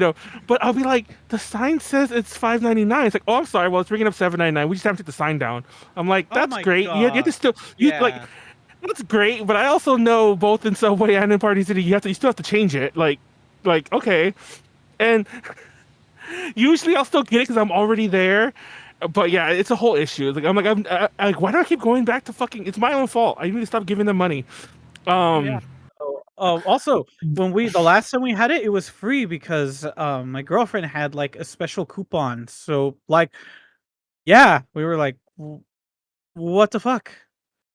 But I'll be like, the sign says it's $5.99. It's like, oh, I'm sorry. Well, it's bringing up $7.99. We just have to take the sign down. I'm like, that's great. You have to still like. That's great, but I also know both in Subway and in Party City, you still have to change it. Like okay, and usually I'll still get it because I'm already there. But yeah, it's a whole issue. I'm like, why do I keep going back to fucking? It's my own fault. I need to stop giving them money. Also, the last time we had it, it was free because my girlfriend had like a special coupon. So like, yeah, we were like, what the fuck?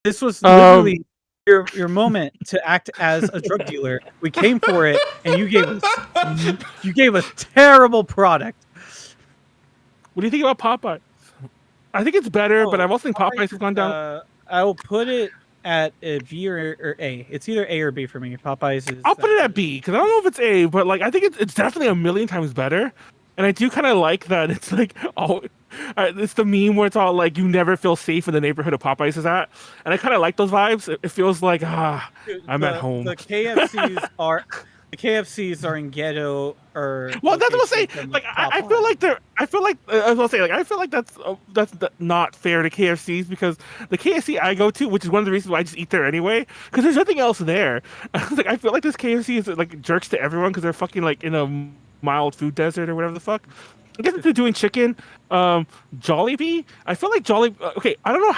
This was literally your moment to act as a drug dealer. We came for it, and you gave us terrible product. What do you think about Popeye? I think it's better, but I've also think Popeyes has gone down. I will put it at a B or A. It's either A or B for me. Popeyes is. I'll put it at B because I don't know if it's A, but like I think it's definitely a million times better. And I do kind of like that it's like it's the meme where it's all like you never feel safe in the neighborhood of Popeyes is at, and I kind of like those vibes. It feels like I'm at home. The KFCs are in ghetto or. Well, that's what I'm saying. than Like I Popeyes. feel like they're. I feel like I was gonna say like I feel like that's not fair to KFCs because the KFC I go to, which is one of the reasons why I just eat there anyway, because there's nothing else there. Like I feel like this KFC is like jerks to everyone because they're fucking like in a mild food desert or whatever the fuck. I guess if they're doing chicken, Jollibee. I feel like Jollibee. Okay, I don't know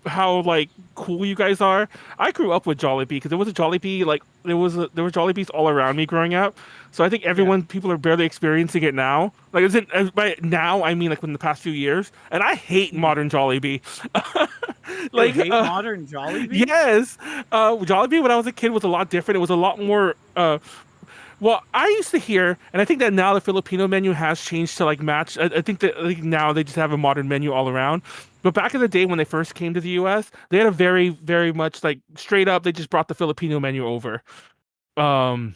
how like cool you guys are. I grew up with Jollibee because there was a Jollibee like there were Jollibees all around me growing up. So I think people are barely experiencing it now. Like by now I mean like in the past few years. And I hate modern Jollibee. Like modern Jollibee. Yes, Jollibee when I was a kid was a lot different. It was a lot more. Well, I used to hear, and I think that now the Filipino menu has changed to like match. I think that like, now they just have a modern menu all around. But back in the day when they first came to the U.S., they had a very, very much like straight up. They just brought the Filipino menu over. Like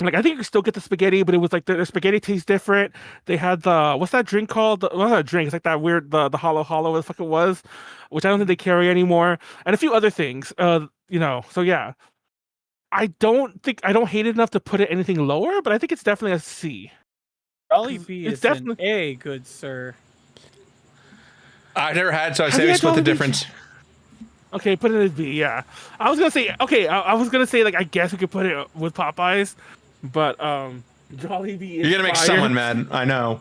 I think you could still get the spaghetti, but it was like their spaghetti tastes different. They had the what's that drink called? What's that drink? It's like that weird the hollow what the fuck it was, which I don't think they carry anymore, and a few other things. So yeah. I don't hate it enough to put it anything lower, but I think it's definitely a C. Jollibee is definitely an A, good sir. I've never had, so I say we split the difference. Okay, put it as B. Yeah, I was gonna say I was gonna say like I guess we could put it with Popeyes, but Jollibee is. You're gonna make fire. someone mad. I know.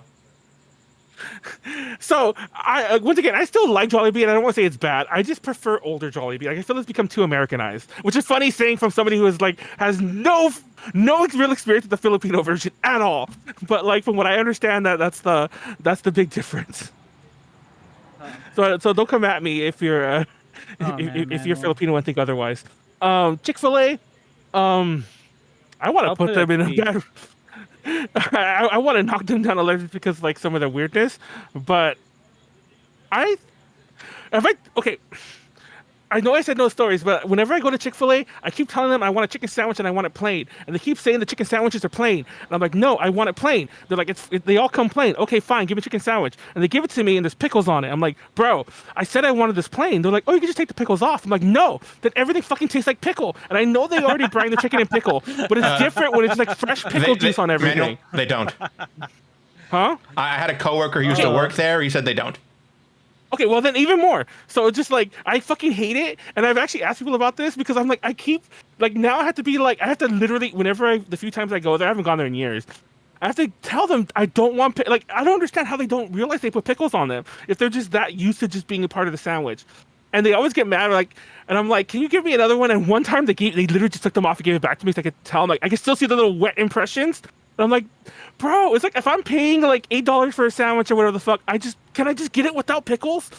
So I once again I still like Jollibee and I don't want to say it's bad. I just prefer older Jollibee. Like I feel it's become too Americanized, which is funny saying from somebody who is like has no real experience with the Filipino version at all. But like from what I understand, that's the big difference. So don't come at me if you're if you're Filipino and think otherwise. Chick-Fil-A, I want to put them in a bad. I want to knock them down a level because of, like some of their weirdness, but okay. I know I said no stories, but whenever I go to Chick-fil-A, I keep telling them I want a chicken sandwich and I want it plain, and they keep saying the chicken sandwiches are plain, and I'm like, no, I want it plain. They're like, they all come plain. Okay, fine, give me a chicken sandwich, and they give it to me and there's pickles on it. I'm like, bro, I said I wanted this plain. They're like, oh, you can just take the pickles off. I'm like, no, then everything fucking tastes like pickle, and I know they already brine the chicken in pickle, but it's different when it's like fresh pickle juice on everything. Manuel, they don't. Huh? I had a coworker who used to work there. He said they don't. Okay, well then even more. So it's just like I fucking hate it, and I've actually asked people about this because I'm like I keep like now I have to be like I have to literally whenever the few times I go there, I haven't gone there in years. I have to tell them I don't want like I don't understand how they don't realize they put pickles on them if they're just that used to just being a part of the sandwich, and they always get mad like, and I'm like, can you give me another one? And one time they literally just took them off and gave it back to me so I could tell them like I can still see the little wet impressions. And I'm like, bro, it's like if I'm paying like $8 for a sandwich or whatever the fuck, can I just get it without pickles?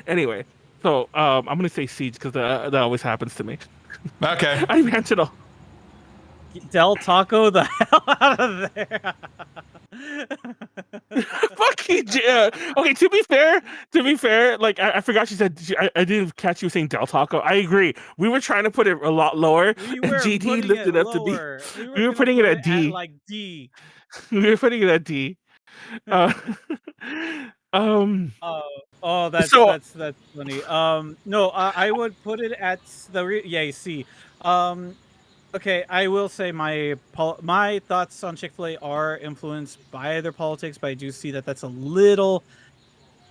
Anyway, so I'm gonna say Siege because that always happens to me. Okay. I meant it all. Del Taco the hell out of there. Fucking okay. To be fair, like I forgot she said I didn't catch you saying Del Taco. I agree. We were trying to put it a lot lower, and GT lifted it up to B. We were putting it at D. Like D. We were putting it at D. That's funny. No, I would put it at C. Okay, I will say my thoughts on Chick-fil-A are influenced by their politics, but I do see that that's a little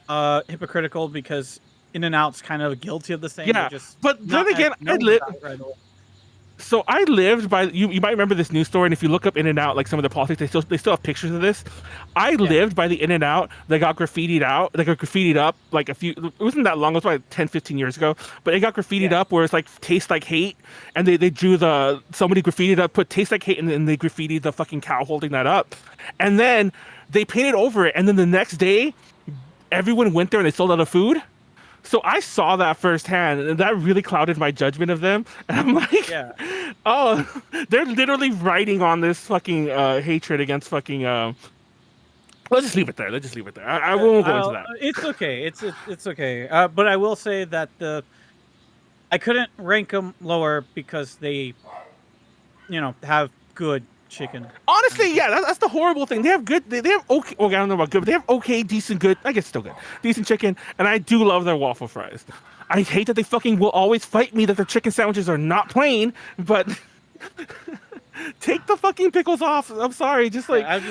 hypocritical because In-N-Out's kind of guilty of the same. Yeah, but then again, So I lived by you might remember this news story, and if you look up In-N-Out, like some of the politics, they still have pictures of this. I lived by the In-N-Out that got graffitied out. They got graffitied up like it wasn't that long, it was probably 10, 15 years ago, but it got graffitied up where it's like tastes like hate, and they drew somebody graffitied up, put taste like hate, and then they graffitied the fucking cow holding that up. And then they painted over it, and then the next day everyone went there and they sold out of food. So I saw that firsthand, and that really clouded my judgment of them. And I'm like, oh, they're literally writing on this fucking hatred against fucking. Let's just leave it there. I won't go into that. It's okay. It's okay. But I will say that I couldn't rank them lower because they, have good chicken. Honestly, yeah, that's the horrible thing. They have good, they have okay. Okay, I don't know about good, but they have okay, decent, good. I guess still good, decent chicken, and I do love their waffle fries. I hate that they fucking will always fight me that their chicken sandwiches are not plain, but take the fucking pickles off. I'm sorry, just like I'm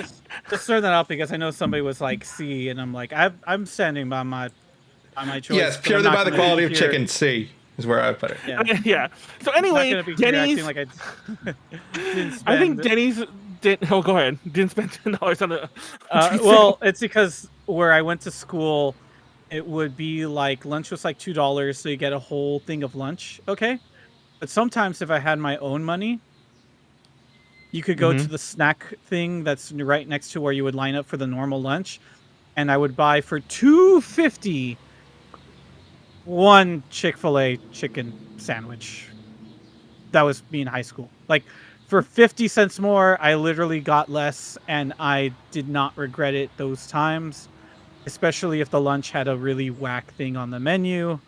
just throwing that out because I know somebody was like C, and I'm like I'm standing by my choice. Yes, but I'm purely not by the gonna be quality of here- chicken. C is where I put it. Yeah, yeah. So I'm not anyway, gonna be here Denny's. acting like I didn't spend. I think Denny's did. Oh, go ahead. Didn't spend $10 on the. Well, it's because where I went to school, it would be like lunch was like $2, so you get a whole thing of lunch. Okay, but sometimes if I had my own money, you could go to the snack thing that's right next to where you would line up for the normal lunch, and I would buy for $2.50 one Chick-fil-A chicken sandwich. That was me in high school. Like for 50 cents more, I literally got less, and I did not regret it those times, especially if the lunch had a really whack thing on the menu.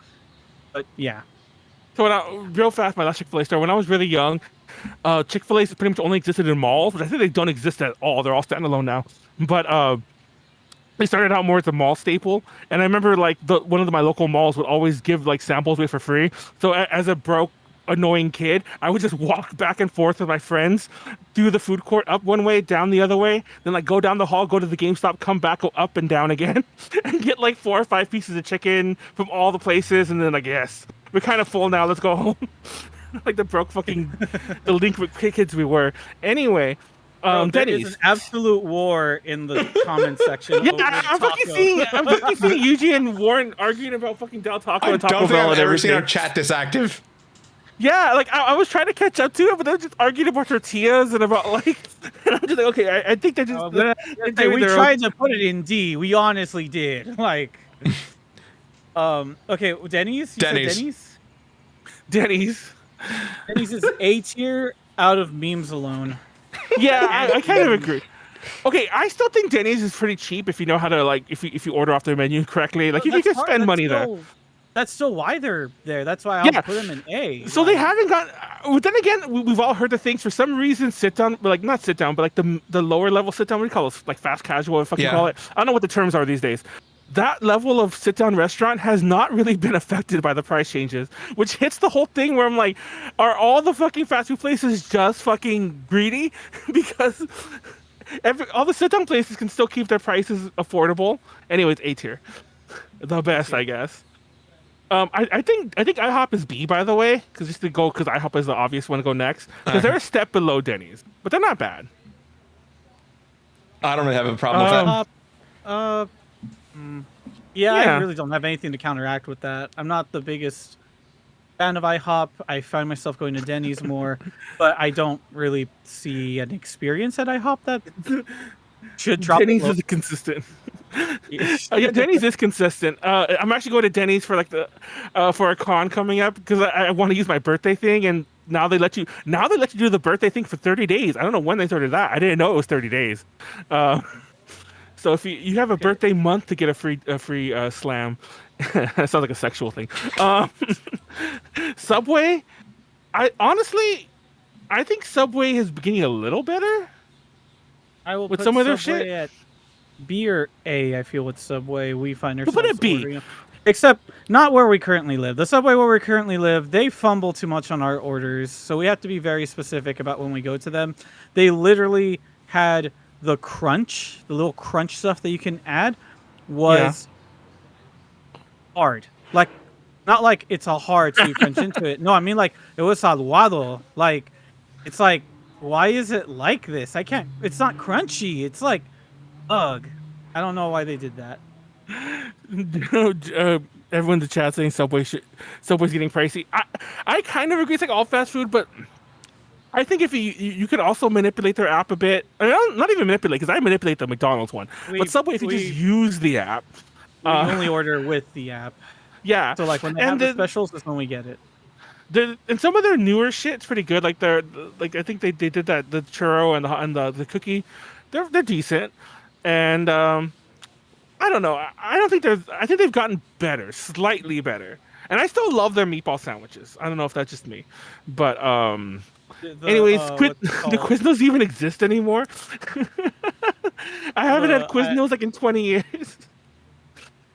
But yeah. So real fast, my last Chick-fil-A store. When I was really young, Chick-fil-A pretty much only existed in malls, but I think they don't exist at all. They're all standalone now. But they started out more as a mall staple, and I remember like one of my local malls would always give like samples away for free. So as a broke, annoying kid, I would just walk back and forth with my friends through the food court, up one way, down the other way, then like go down the hall, go to the GameStop, come back, go up and down again, and get like 4 or 5 pieces of chicken from all the places, and then like, yes, we're kind of full now, let's go home. Like the broke fucking delinquent kids we were. Anyway, There Denny's. is an absolute war in the comment section. Yeah, over I'm taco. fucking seeing Yuji and Warren arguing about fucking Del Taco I and Taco don't think Bell I've and ever seen our everything. chat this active. Yeah, like I was trying to catch up to it, but they're just arguing about tortillas and about like, and I'm just like, okay, I think they're just. Hey, doing we their own- tried to put it in D. We honestly did. Like, okay, Denny's. You said Denny's. Denny's. Denny's. Denny's is A tier out of memes alone. Yeah, I kind of agree. Okay, I still think Denny's is pretty cheap if you know how to like if you order off their menu correctly. Like you can That's spend money there. That's still why they're there. That's why I'll Yeah. put them in A. So they haven't got. But then again, we've all heard the things. For some reason, sit down, like not sit down, but like the lower level sit down. What do you call it? Like fast casual. What the fuck you Yeah. call it? I don't know what the terms are these days. That level of sit down restaurant has not really been affected by the price changes, which hits the whole thing where I'm like, are all the fucking fast food places just fucking greedy? Because all the sit down places can still keep their prices affordable. Anyways, A tier, the best, I guess. I think IHOP is B, by the way, because IHOP is the obvious one to go next, because they're a step below Denny's, but they're not bad. I don't really have a problem with that. Yeah, Yeah. I really don't have anything to counteract with that. I'm not the biggest fan of IHOP. I find myself going to Denny's more, but I don't really see an experience at IHOP that should drop. Denny's is consistent. Yeah, Denny's is consistent. I'm actually going to Denny's for like for a con coming up because I want to use my birthday thing, and now they let you do the birthday thing for 30 days. I don't know when they started that. I didn't know it was 30 days. So if you have a birthday month to get a free slam, that sounds like a sexual thing. Subway, I think Subway is beginning a little better. I will with put some of their Subway shit? at B or A. I feel with Subway we find We'll ourselves put it B. ordering- Except not where we currently live. The Subway where we currently live, they fumble too much on our orders, so we have to be very specific about when we go to them. They literally had the little crunch stuff that you can add was hard. Like, not like it's a hard so you crunch into it. No, I mean like it was salwado. Like, it's like, why is it like this? It's not crunchy. It's like, ugh. I don't know why they did that. Everyone in the chat saying Subway's getting pricey. I kind of agree. It's like all fast food, but I think if you could also manipulate their app a bit. I mean, not even manipulate, because I manipulate the McDonald's one. But Subway, if you just use the app. We only order with the app. Yeah. So like when they have the specials, that's when we get it. And some of their newer shit's pretty good. Like I think they did that, the churro and the cookie. They're decent. And I don't know. I think they've gotten better, slightly better. and I still love their meatball sandwiches. I don't know if that's just me, but anyways, what's it do called? Quiznos even exist anymore? I haven't had I Quiznos like in 20 years.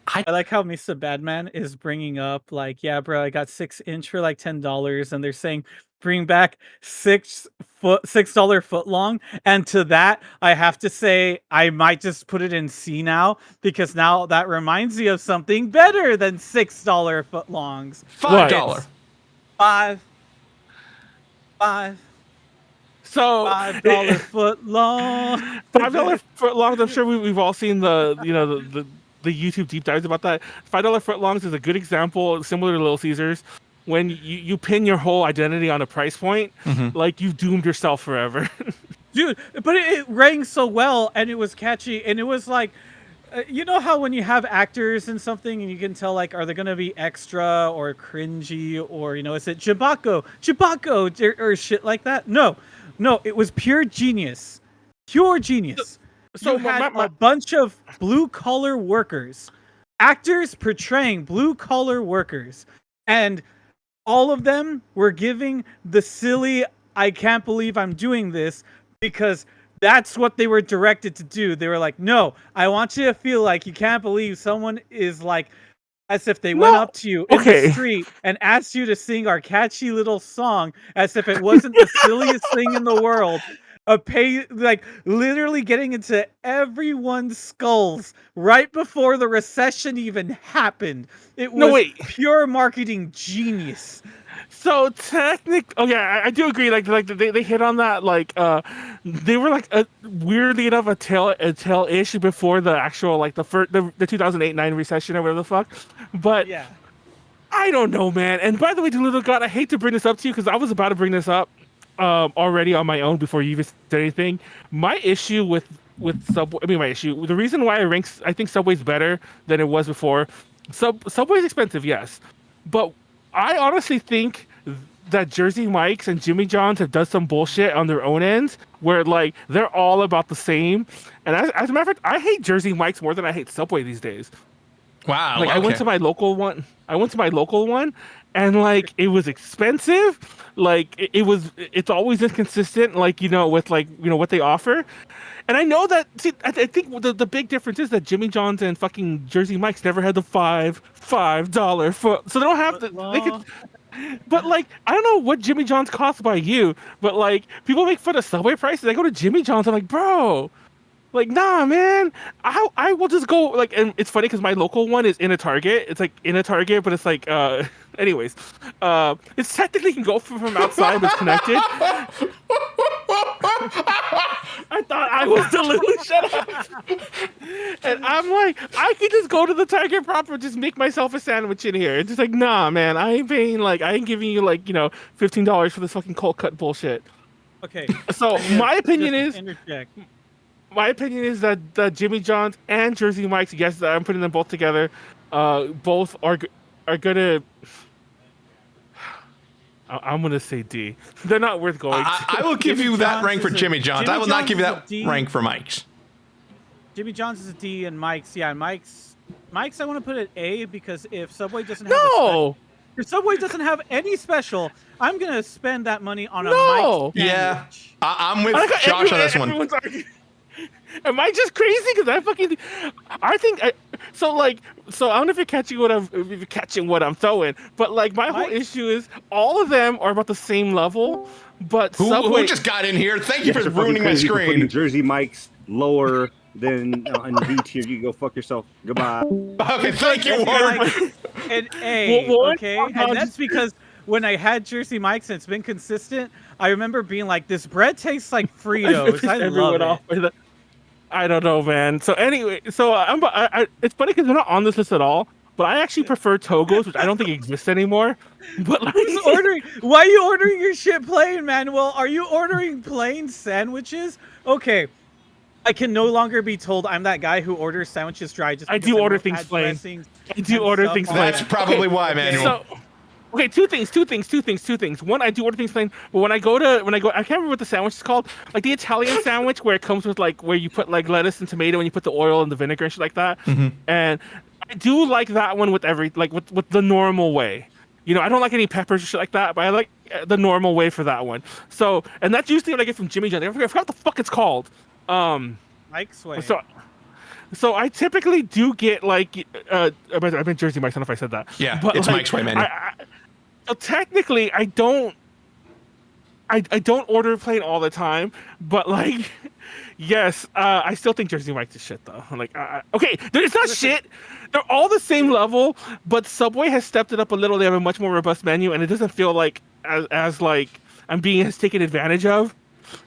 I like how Mr. Badman is bringing up like, yeah, bro, I got 6-inch for like $10, and they're saying bring back $6 foot long. And to that, I have to say I might just put it in C now, because now that reminds me of something better than $6 foot longs. $5. It's five So $5 foot long. $5 foot longs. I'm sure we've all seen the the YouTube deep dives about that. $5 foot longs is a good example, similar to Little Caesars. When you pin your whole identity on a price point, like you've doomed yourself forever. Dude, but it rang so well, and it was catchy, and it was like, you know how when you have actors in something and you can tell, like, are they going to be extra or cringy, or, you know, is it Chewbacca, or shit like that? No, it was pure genius. Pure genius. So You had a bunch of blue-collar workers, actors portraying blue-collar workers, and all of them were giving the silly, I can't believe I'm doing this, because that's what they were directed to do. They were like, no, I want you to feel like you can't believe someone is like, as if they went up to you in the street and asked you to sing our catchy little song, as if it wasn't the silliest thing in the world. Like literally getting into everyone's skulls right before the recession even happened. It was pure marketing genius. So I do agree. Like they hit on that. Like they were like weirdly enough a tail issue before the actual like the 2008-9 recession or whatever the fuck. But yeah, I don't know, man. And by the way, Little God, I hate to bring this up to you because I was about to bring this up already on my own before you even said anything. My issue with Subway. The reason why I think Subway's better than it was before. Subway's expensive, yes, but I honestly think that Jersey Mike's and Jimmy John's have done some bullshit on their own ends where like they're all about the same. And as a matter of fact, I hate Jersey Mike's more than I hate Subway these days. Wow. Like I went to my local one. And like it was expensive. Like it's always inconsistent. Like with like what they offer. And I know that. See, I think the big difference is that Jimmy John's and fucking Jersey Mike's never had the $5 foot, so they don't have the. They could, but like I don't know what Jimmy John's costs by you, but like people make fun of Subway prices. I go to Jimmy John's, I'm like, bro. Like, nah, man. I will just go like, and it's funny because my local one is in a Target. It's like in a Target, but it's like, anyways, it's technically you can go from outside, but it's connected. I thought I was delulu. Shut up. And I'm like, I could just go to the Target proper, just make myself a sandwich in here. It's just like, nah, man. I ain't paying like, I ain't giving you like $15 for this fucking cold cut bullshit. Okay. So my opinion is. Interject. My opinion is that Jimmy John's and Jersey Mike's, yes, I'm putting them both together, both are gonna. I'm gonna say D. They're not worth going. I will give you that rank for Jimmy John's. I will not give you that rank for Mike's. Jimmy John's is a D, and Mike's, yeah, Mike's I want to put it A, because if Subway doesn't have if Subway doesn't have any special, I'm gonna spend that money on a Mike's sandwich. Yeah, I'm with Josh on this one. Am I just crazy? Because I think so. I don't know if you're catching what I'm throwing, but like my whole issue is all of them are about the same level. But who just got in here? Thank you for ruining my screen. Putting Jersey Mike's lower than in D tier. You go fuck yourself. Goodbye. Okay, thank you, Warren. An A. Okay, and that's because when I had Jersey Mike's and it's been consistent, I remember being like, this bread tastes like Fritos. I love it. I don't know, man. So anyway, it's funny because they're not on this list at all. But I actually prefer Togo's, which I don't think exists anymore. But like, why are you ordering your shit plain, Manuel? Are you ordering plain sandwiches? Okay, I can no longer be told I'm that guy who orders sandwiches dry. I do order things plain. That's probably why, Manuel. Okay, two things. One, I do order things plain, but when I go, I can't remember what the sandwich is called. Like the Italian sandwich where it comes with like where you put like lettuce and tomato and you put the oil and the vinegar and shit like that. Mm-hmm. And I do like that one with with the normal way. You know, I don't like any peppers or shit like that, but I like the normal way for that one. So, and that's usually what I get from Jimmy John's. I forgot what the fuck it's called. Mike's way. So I typically do get like I meant Jersey Mike's. I don't know if I said that. Yeah, but it's like, Mike's way menu. So technically, I don't order plain all the time, but like, yes, I still think Jersey Mike's is shit though. Like, okay, it's not shit. They're all the same level, but Subway has stepped it up a little. They have a much more robust menu, and it doesn't feel like as like I'm being taken advantage of.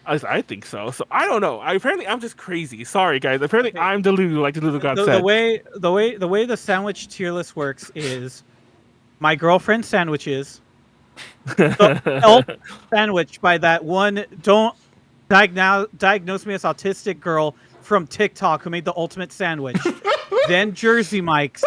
As I think so. So I don't know. Apparently I'm just crazy. Sorry guys. Apparently I'm Delulu, like Delulu God said. The way the sandwich tier list works is my girlfriend sandwiches. The elf sandwich by that one don't diagnose me as autistic girl from TikTok who made the ultimate sandwich. Then Jersey Mike's,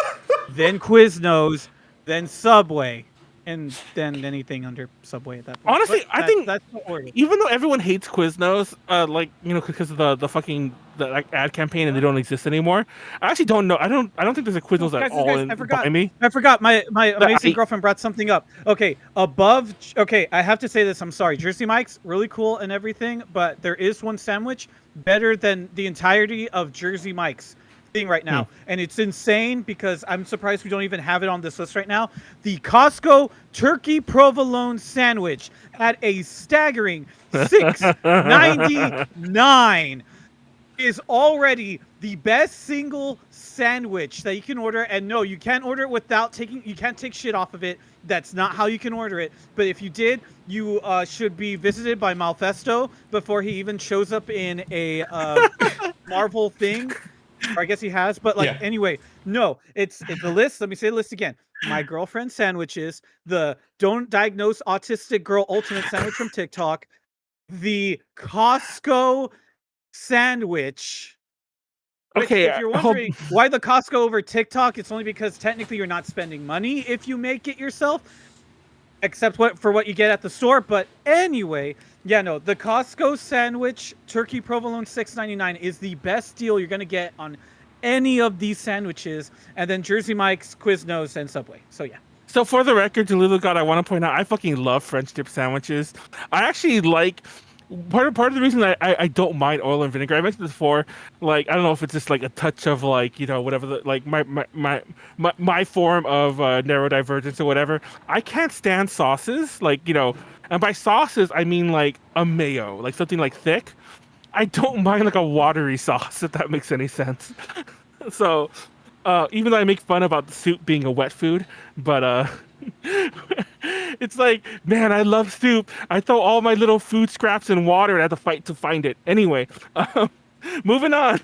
then Quiznos, then Subway. And then anything under Subway at that point. Honestly, I think that's the order. Even though everyone hates Quiznos, like because of the fucking like, ad campaign and they don't exist anymore, I actually don't know. I don't think there's a Quiznos at all by me. I forgot. My amazing girlfriend brought something up. Okay, Okay, I have to say this. I'm sorry. Jersey Mike's really cool and everything, but there is one sandwich better than the entirety of Jersey Mike's thing right now, and it's insane because I'm surprised we don't even have it on this list right now. The Costco turkey provolone sandwich at a staggering $6.99 is already the best single sandwich that you can order. And no, you can't order it without you can't take shit off of it. That's not how you can order it. But if you did, you should be visited by Malfesto before he even shows up in a Marvel thing. Or I guess he has, but like anyway, no, it's the list. Let me say the list again. My girlfriend sandwiches, the don't diagnose autistic girl ultimate sandwich from TikTok, the Costco sandwich. Okay, if you're wondering why the Costco over TikTok, it's only because technically you're not spending money if you make it yourself, except for what you get at the store. But anyway, yeah, no, the Costco sandwich turkey provolone $6.99 is the best deal you're gonna get on any of these sandwiches, and then Jersey Mike's, Quiznos, and Subway. So yeah. So for the record, Delulu God, I want to point out I fucking love French dip sandwiches. I actually like part of the reason I don't mind oil and vinegar. I mentioned this before. Like I don't know if it's just like a touch of like whatever like my form of neurodivergence or whatever. I can't stand sauces like and by sauces I mean like a mayo, like something like thick. I don't mind like a watery sauce if that makes any sense. So even though I make fun about the soup being a wet food, but it's like, man, I love soup. I throw all my little food scraps in water and I have to fight to find it. Anyway, moving on.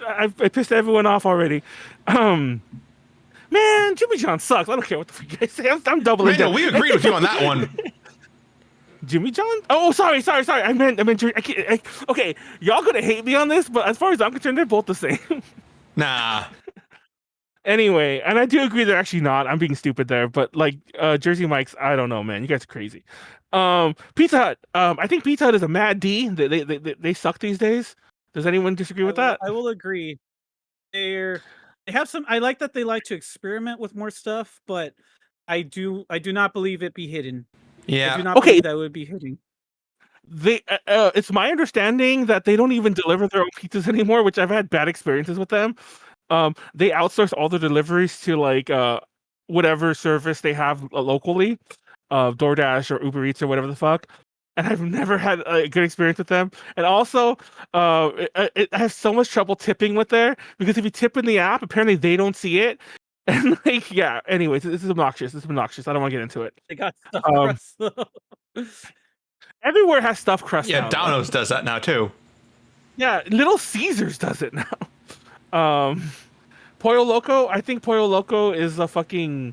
I pissed everyone off already. Man, Jimmy John sucks. I don't care what the fuck you say. I'm doubling down. We agreed with you on that one. Jimmy John? Oh, sorry. I meant. Okay, y'all gonna hate me on this, but as far as I'm concerned, they're both the same. Nah. Anyway, and I do agree they're actually not. I'm being stupid there, but like Jersey Mike's, I don't know, man. You guys are crazy. Pizza Hut. I think Pizza Hut is a mad D. They suck these days. Does anyone disagree with that? I will agree. They have some. I like that they like to experiment with more stuff, but I do not believe it be hidden. Yeah. I do not believe that would be hidden. It's my understanding that they don't even deliver their own pizzas anymore, which I've had bad experiences with them. They outsource all the deliveries to like whatever service they have locally, DoorDash or Uber Eats or whatever the fuck. And I've never had a good experience with them. And also, I have so much trouble tipping with there because if you tip in the app, apparently they don't see it. And like, yeah. Anyways, this is obnoxious. I don't want to get into it. They got stuff crust though. Everywhere has stuffed crust. Yeah, now, Domino's does that now too. Yeah, Little Caesars does it now. Pollo Loco. I think Pollo Loco is a fucking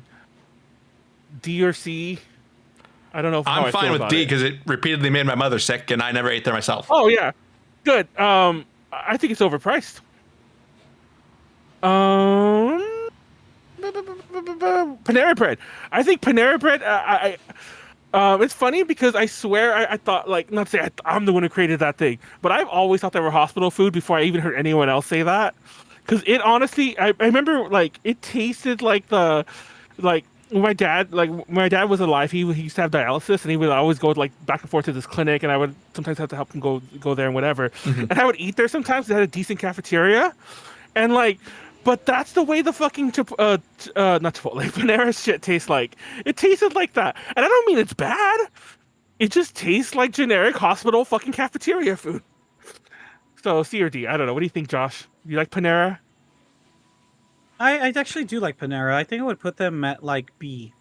D or C. I don't know. I'm fine with D because it repeatedly made my mother sick, and I never ate there myself. Oh yeah, good. I think it's overpriced. Panera Bread. I think Panera Bread. It's funny because I swear I thought like not I'm the one who created that thing, but I've always thought they were hospital food before I even heard anyone else say that. Because it honestly, I remember like it tasted like when my dad was alive, he used to have dialysis, and he would always go like back and forth to this clinic, and I would sometimes have to help him go there and whatever. Mhm. And I would eat there sometimes. They had a decent cafeteria, and like, but that's the way the fucking not Chipotle, Panera shit tastes like. It tasted like that, and I don't mean it's bad. It just tastes like generic hospital fucking cafeteria food. So C or D, I don't know. What do you think, Josh? You like Panera? I actually do like Panera. I think I would put them at like B.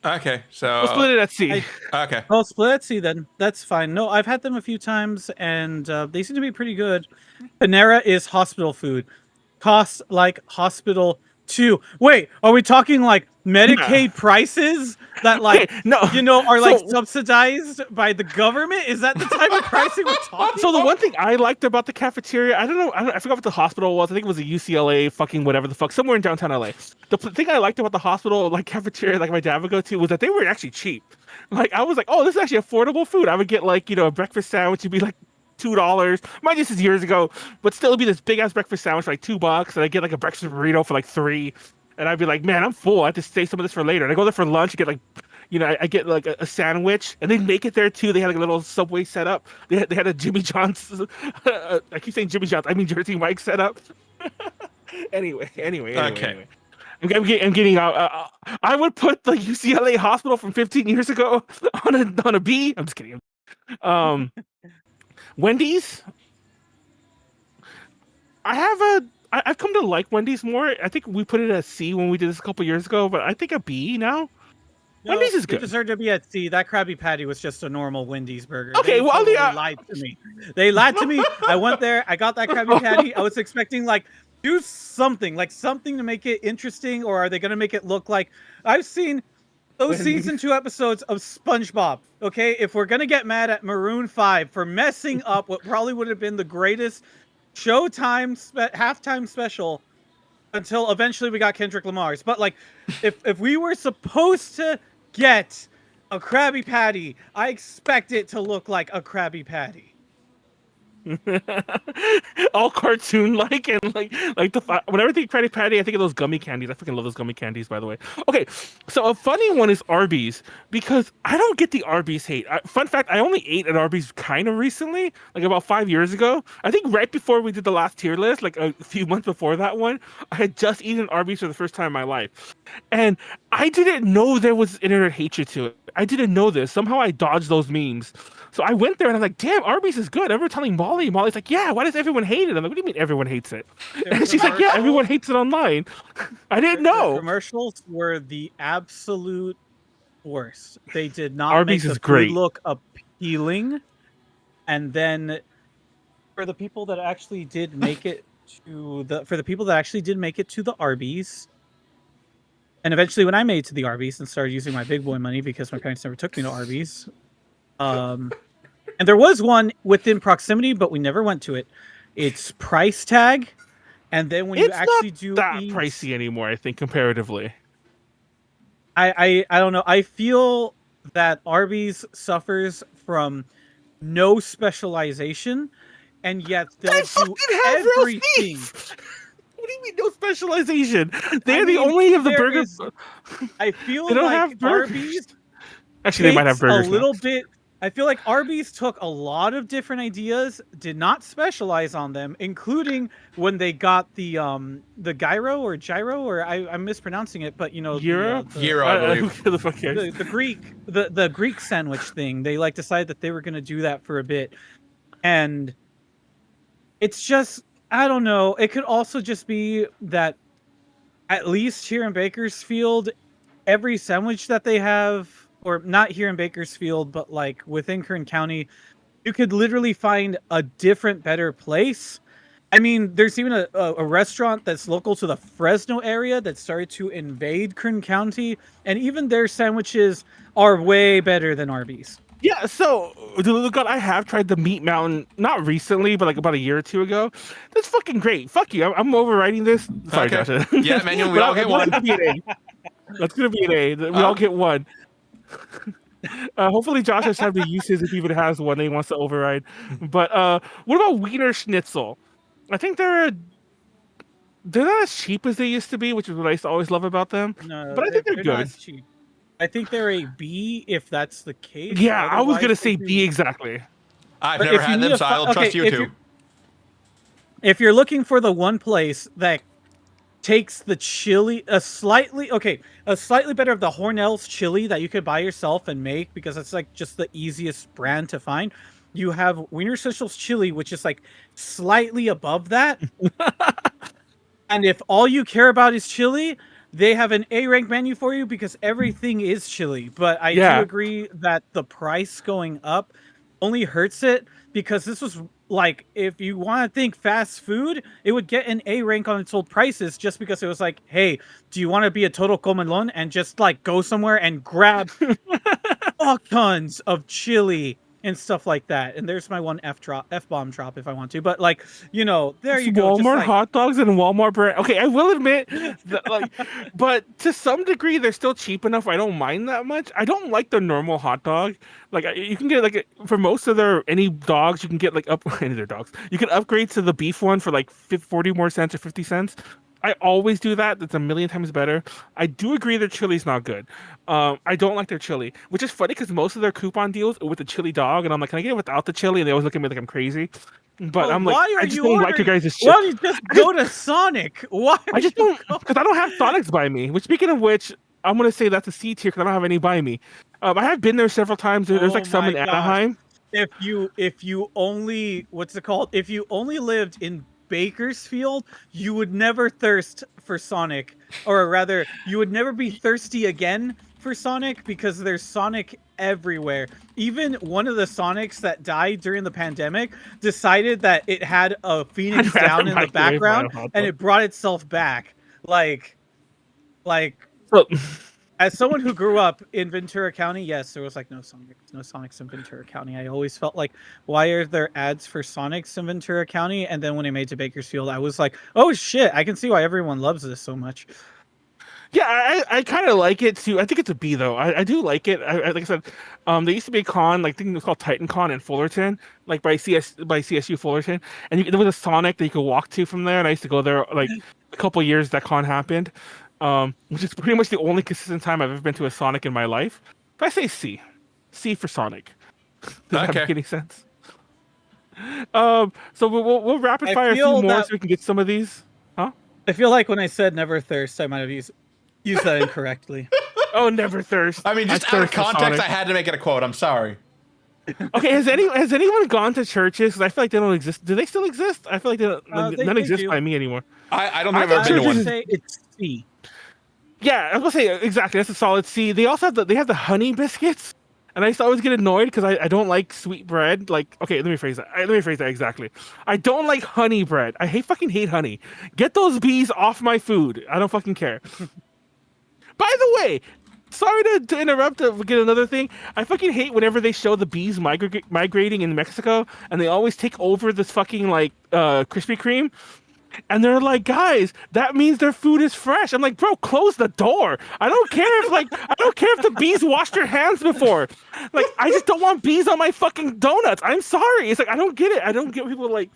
Okay, We'll split so it at C. okay. Well, split at C then. That's fine. No, I've had them a few times, and they seem to be pretty good. Panera is hospital food. Costs like hospital too. Wait, are we talking like Medicaid prices that like Okay, no. are like So- subsidized by the government? Is that the type of pricing we're talking So the about? one thing I liked about the cafeteria, I don't know, I forgot what the hospital was. I think it was a UCLA, fucking whatever the fuck, somewhere in downtown LA. Thing I liked about the hospital, like cafeteria, like my dad would go to, was that they were actually cheap. Like I was like, oh, this is actually affordable food. I would get like a breakfast sandwich, it'd be like $2. Mind you, this is years ago, but still, it'd be this big ass breakfast sandwich for like $2, and I get like a breakfast burrito for like $3. And I'd be like, man, I'm full. I have to save some of this for later. And I go there for lunch, get like, I get like a sandwich, and they make it there too. They had like a little Subway set up. They had a Jimmy John's. I keep saying Jimmy John's. I mean Jersey Mike set up. Anyway. Okay. I'm getting out. I would put the UCLA hospital from 15 years ago on a B. I'm just kidding. Wendy's. I've come to like Wendy's more. I think we put it at C when we did this a couple years ago, but I think a B now. No, Wendy's is they good. deserve to be at C. That Krabby Patty was just a normal Wendy's burger. Okay, They well, totally yeah. lied to me. They lied to me. I went there. I got that Krabby Patty. I was expecting like do something to make it interesting, or are they gonna make it look like I've seen those season 2 episodes of SpongeBob? Okay, if we're gonna get mad at Maroon 5 for messing up what probably would have been the greatest Showtime halftime special until eventually we got Kendrick Lamar's. But like, if we were supposed to get a Krabby Patty, I expect it to look like a Krabby Patty. All cartoon like, and like whenever I think Krabby Patty, I think of those gummy candies. I freaking love those gummy candies, by the way. Okay, so a funny one is Arby's, because I don't get the Arby's hate. Fun fact, I only ate at Arby's kind of recently, like about 5 years ago. I think right before we did the last tier list, like a few months before that one, I had just eaten Arby's for the first time in my life, and I didn't know there was internet hatred to it. I didn't know this. Somehow I dodged those memes. So I went there and I'm like, damn, Arby's is good. I remember telling Molly. Molly's like, yeah, why does everyone hate it? I'm like, what do you mean everyone hates it? And she's like, yeah, everyone hates it online. I didn't The know. commercials were the absolute worst. They did not Arby's make is the great. food look appealing. And then for the people that actually did make it to the Arby's, and eventually when I made it to the Arby's and started using my big boy money because my parents never took me to Arby's, and there was one within proximity, but we never went to it. It's price tag, and then when you It's actually not do that eat, pricey anymore, I think, comparatively. I don't know. I feel that Arby's suffers from no specialization, and yet they'll They do fucking have roast everything. beef. What do you mean no specialization? They're I the mean, only of the there burger. is- I feel They don't like have burgers. Arby's Actually, they might have takes burgers a now. little bit. I feel like Arby's took a lot of different ideas, did not specialize on them, including when they got the gyro, or I'm mispronouncing it, but Gyro? Gyro, I believe. Who the fuck cares? the Greek sandwich thing. They like decided that they were going to do that for a bit, and it's just, I don't know. It could also just be that at least here in Bakersfield, every sandwich that they have, or not here in Bakersfield, but like within Kern County, you could literally find a different, better place. I mean, there's even a restaurant that's local to the Fresno area that started to invade Kern County, and even their sandwiches are way better than Arby's. Yeah, so God, I have tried the Meat Mountain, not recently, but like about a year or two ago. That's fucking great. Fuck you. I'm overriding this. Sorry, Okay. Josh. Yeah, Manuel, we all get one. That's gonna be an A. We all get one. Hopefully Josh has time to use his if he even has one that he wants to override. But what about Wienerschnitzel? I think they're a they're not as cheap as they used to be, which is what I used to always love about them. No, But I think they're not good. as cheap. I think they're a B if that's the case. Yeah, I was Otherwise, gonna they say do- B exactly. I've But never if you had need them, a so fi- I'll trust you too. If you're looking for the one place that takes the chili a slightly better of the Hornell's chili that you could buy yourself and make, because it's like just the easiest brand to find. You have Wienerschnitzel's chili, which is like slightly above that. And if all you care about is chili, they have an A rank menu for you because everything is chili. But I do agree that the price going up only hurts it, because this was like, if you want to think fast food, it would get an A rank on its old prices just because it was like, hey, do you want to be a total comelon and just like go somewhere and grab tons of chili and stuff like that? And there's my one F bomb drop if I want to, but like, there you go. Walmart Just like, hot dogs and Walmart brand. Okay, I will admit that, like, but to some degree, they're still cheap enough. I don't mind that much. I don't like the normal hot dog. Like, you can get like for most of any dogs, you can get like any of their dogs. You can upgrade to the beef one for like 40 more cents or 50 cents. I always do that. That's a million times better. I do agree their chili's not good. I don't like their chili, which is funny because most of their coupon deals are with the chili dog, and I'm like, can I get it without the chili? And they always look at me like I'm crazy. But I'm like, I just don't like your guys' shit. Why don't you just go to Sonic? Why? I just don't, because I don't have Sonics by me. Which, speaking of which, I'm gonna say that's a C tier because I don't have any by me. I have been there several times. There's like some in Anaheim. If you only if you only lived in Bakersfield, you would never thirst for Sonic, or rather, you would never be thirsty again for Sonic, because there's Sonic everywhere. Even one of the Sonics that died during the pandemic decided that it had a Phoenix down in the background, and it brought itself back. Like. So, as someone who grew up in Ventura County, yes, there was like no Sonics in Ventura County. I always felt like, why are there ads for Sonics in Ventura County? And then when it made to Bakersfield, I was like, oh shit, I can see why everyone loves this so much. Yeah, I kind of like it too. I think it's a B though. I do like it. Like I said, there used to be a con, like I think it was called Titan Con in Fullerton, like by CSU Fullerton, and there was a Sonic that you could walk to from there. And I used to go there like a couple years that con happened, which is pretty much the only consistent time I've ever been to a Sonic in my life. But I say C for Sonic. Does that make any sense? So we'll rapid fire a few more so we can get some of these. Huh? I feel like when I said never thirst, I might have used that incorrectly. Oh, never thirst. I mean, just out of context, I had to make it a quote. I'm sorry. Okay, has anyone gone to churches? Because I feel like they don't exist. Do they still exist? I feel like they don't exist by me anymore. I don't think I've ever been to one. Say it's C. Yeah, I was gonna say exactly. That's a solid C. They also have the honey biscuits, and I used to always get annoyed because I don't like sweet bread. Like, okay, let me phrase that exactly. I don't like honey bread. I fucking hate honey. Get those bees off my food. I don't fucking care. By the way, sorry to interrupt to get another thing. I fucking hate whenever they show the bees migrating in Mexico, and they always take over this fucking like Krispy Kreme. And they're like, guys, that means their food is fresh. I'm like, bro, close the door. I don't care if the bees washed their hands before. Like, I just don't want bees on my fucking donuts. I'm sorry. It's like, I don't get it. I don't get people like.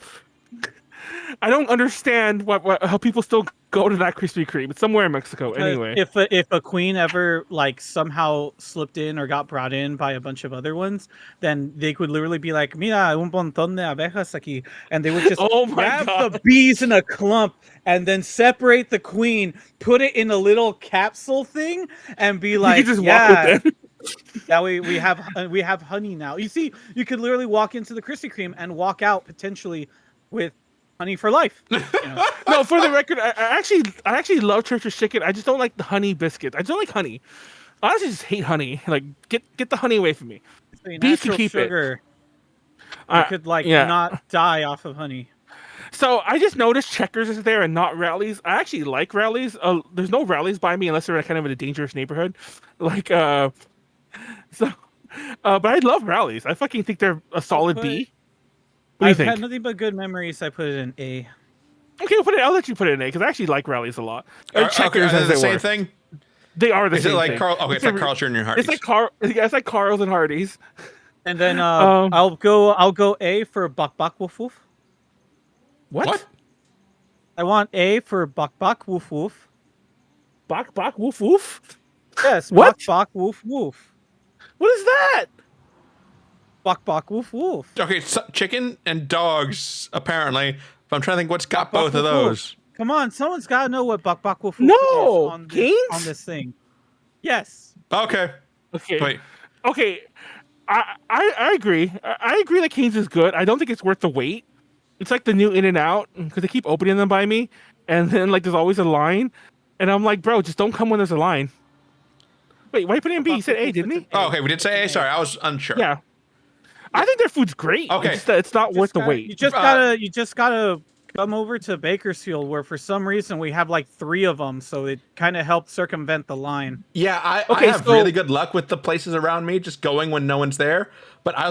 I don't understand how people still go to that Krispy Kreme. It's somewhere in Mexico, anyway. If a queen ever like somehow slipped in or got brought in by a bunch of other ones, then they could literally be like, "Mira, un montón de abejas aquí," and they would just grab the bees in a clump and then separate the queen, put it in a little capsule thing, and be like, "Yeah, yeah, we have honey now." You see, you could literally walk into the Krispy Kreme and walk out potentially with honey for life. You know? No, for the record, I actually love Church's chicken. I just don't like the honey biscuits. I don't like honey. I honestly just hate honey. Like, get the honey away from me. Bees can keep sugar. It. You could not die off of honey. So I just noticed Checkers is there and not Rallies. I actually like Rallies. There's no Rallies by me unless they're kind of in a dangerous neighborhood. Like but I love Rallies. I fucking think they're a solid B. I've had nothing but good memories. I put it in A. Okay, I'll let you put it in A because I actually like Rallies a lot. Checkers is the same thing. They are the same. Is it like Carl? Okay, it's like Carl's Jr. Hardee's. It's like Carl's and Hardee's. And then I'll go A for bak bak woof woof. What? I want A for bok bok woof woof. Bok bok woof woof. Yes, What? bok bok woof woof. What is that? Bok bok woof woof. Okay, so chicken and dogs, apparently. But I'm trying to think what's got Bok, bok, both of woof, woof. those. Come on, someone's got to know what bok bok woof woof No, is on Cane's? this thing. Yes. Okay. Okay. Wait. Okay. I agree. I agree that Cane's is good. I don't think it's worth the wait. It's like the new In-N-Out because they keep opening them by me, and then like there's always a line, and I'm like, bro, just don't come when there's a line. Wait, why you put in B? He said A, didn't he? Oh, okay, we did say A. Sorry, I was unsure. Yeah. I think their food's great. Okay. It's just that it's not worth the wait. You just gotta come over to Bakersfield, where for some reason we have like 3 of them, so it kind of helped circumvent the line. Yeah, I Okay, have really good luck with the places around me, just going when no one's there. But I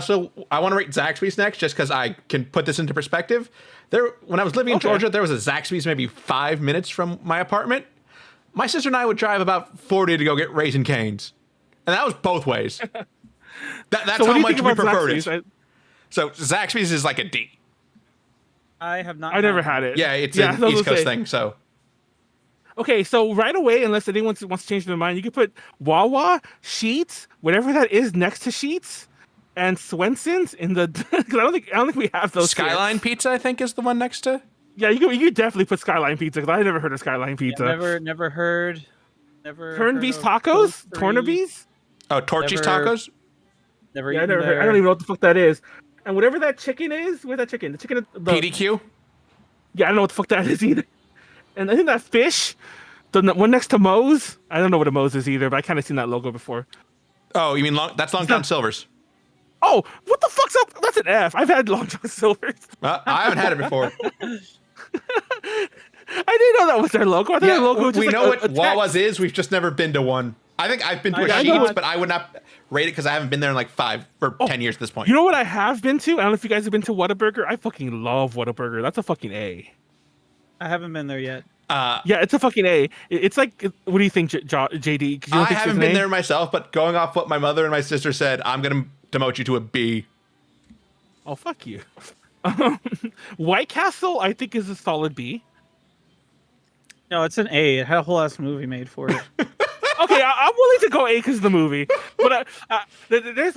want to rate Zaxby's next, just because I can put this into perspective. When I was living in Georgia, there was a Zaxby's maybe 5 minutes from my apartment. My sister and I would drive about 40 to go get Raisin Canes, and that was both ways. That's So what how do you much think we about preferred Zaxby's? it. So Zaxby's is like a D. I have not. I never had it. Yeah, it's I an was East gonna Coast say. thing. So Okay, so right away, unless anyone wants to change their mind, you can put Wawa, Sheets, whatever that is next to Sheets, and Swenson's in the. Because I don't think we have those. Skyline here. Pizza, I think, is the one next to. Yeah, you could definitely put Skyline Pizza because I never heard of Skyline Pizza. Never heard. Never. Turnbee's heard of Tacos, those 3. Tornabees. Oh, Torchy's Never- Tacos. Never. Yeah, I eaten never heard. I there. don't even know what the fuck that is. And whatever that chicken is, where's that chicken? The chicken. PDQ. Yeah, I don't know what the fuck that is either. And I think that fish, the one next to Moe's. I don't know what a Moe's is either, but I kind of seen that logo before. Oh, you mean that's Long John Silver's? Oh, what the fuck's up? That's an F. I've had Long John Silver's. I haven't had it before. I didn't know that was their logo. I thought their logo was just we like know what text. Wawa's is. We've just never been to one. I think I've been to I a know Sheetz, what- but I would not rate it because I haven't been there in like 5 or 10 years at this point. You know what I have been to? I don't know if you guys have been to Whataburger. I fucking love Whataburger. That's a fucking A. I haven't been there yet. Yeah, it's a fucking A. It's like, what do you think, JD? 'Cause you don't I think it's haven't an been A? there myself, but going off what my mother and my sister said, I'm going to demote you to a B. Oh, fuck you. White Castle, I think, is a solid B. No, it's an A. It had a whole ass movie made for it. Okay, I'm willing to go A because of the movie. But there's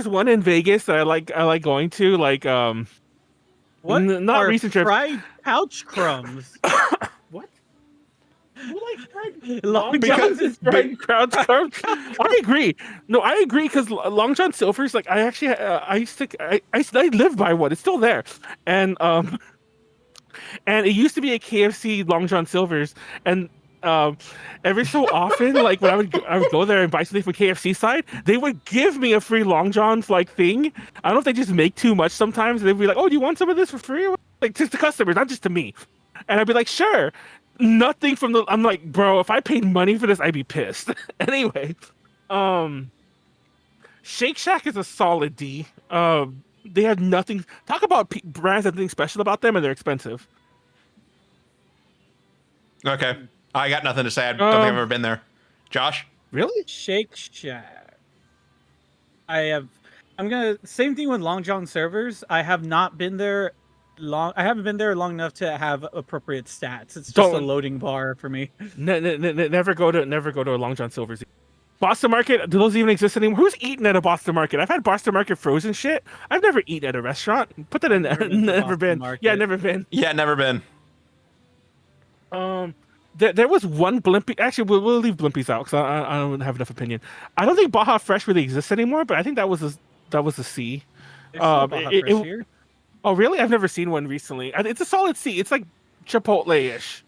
one in Vegas that I like going to, like What? not are recent trip. fried couch crumbs? What? You like fried Long Because- John's is fried crowd crumbs? I agree. No, I agree because Long John Silver's, like, I actually I live by one. It's still there, and it used to be a KFC Long John Silver's, and every so often, like when I would go there and buy something from KFC side, they would give me a free Long John's like thing. I don't know if they just make too much sometimes. They'd be like, "Oh, do you want some of this for free?" Like, just to customers, not just to me. And I'd be like, "Sure." Nothing from the. I'm like, bro, if I paid money for this, I'd be pissed. Anyway, Shake Shack is a solid D. They have nothing. Talk about brands that have nothing special about them, and they're expensive. Okay. I got nothing to say. I don't think I've ever been there. Josh? Really? Shake Shack. I'm gonna same thing with Long John Servers. I have not been there long. I haven't been there long enough to have appropriate stats. It's just a Don't- loading bar for me. Never go to a Long John Silver's. Boston Market, do those even exist anymore? Who's eating at a Boston Market? I've had Boston Market frozen shit. I've never eaten at a restaurant. Put that in there. Never been to Never Boston been. Market. Yeah, never been. Yeah, never been. There was one Blimpie. Actually, we'll leave Blimpies out because I don't have enough opinion. I don't think Baja Fresh really exists anymore, but I think that was a C. There's no Baja Fresh it- here. Oh, really? I've never seen one recently. It's a solid C. It's like Chipotle-ish.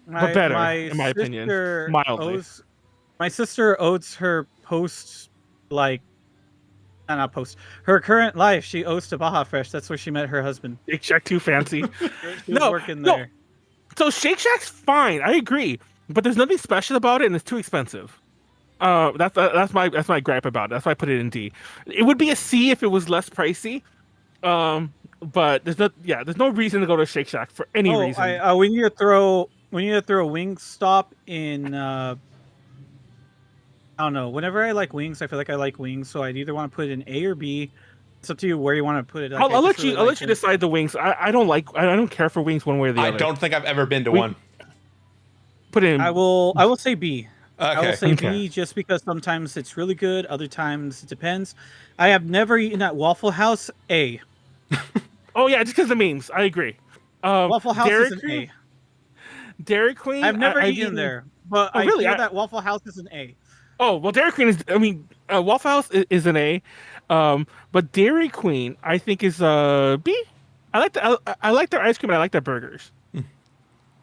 But better, in my opinion. sister Mildly. My sister owes her not post. Her current life, she owes to Baja Fresh. That's where she met her husband. Shake Shack too fancy. She was working there. So Shake Shack's fine. I agree, but there's nothing special about it, and it's too expensive. That's my gripe about it. That's why I put it in D. It would be a C if it was less pricey. But there's no reason to go to Shake Shack for any reason. We need to throw Wingstop in. I don't know. Whenever I like wings, I feel like I like wings, so I'd either want to put it in A or B. It's up to you where you want to put it. Like, I'll I let just you. really I'll like let you the- decide the wings. I don't care for wings one way or the I other. don't think I've ever been to We- one. Put it in. I will say B. I will Okay. say Okay. B just because sometimes it's really good, other times it depends. I have never eaten at Waffle House. A. Oh yeah, just because the memes. I agree. Waffle House Dairy is an Queen. A. Dairy Queen. I've never I've eaten there, but Oh I really? feel that Waffle House is an A. Oh well, Dairy Queen is. I mean, Waffle House is an A, but Dairy Queen I think is B. I like their ice cream and I like their burgers.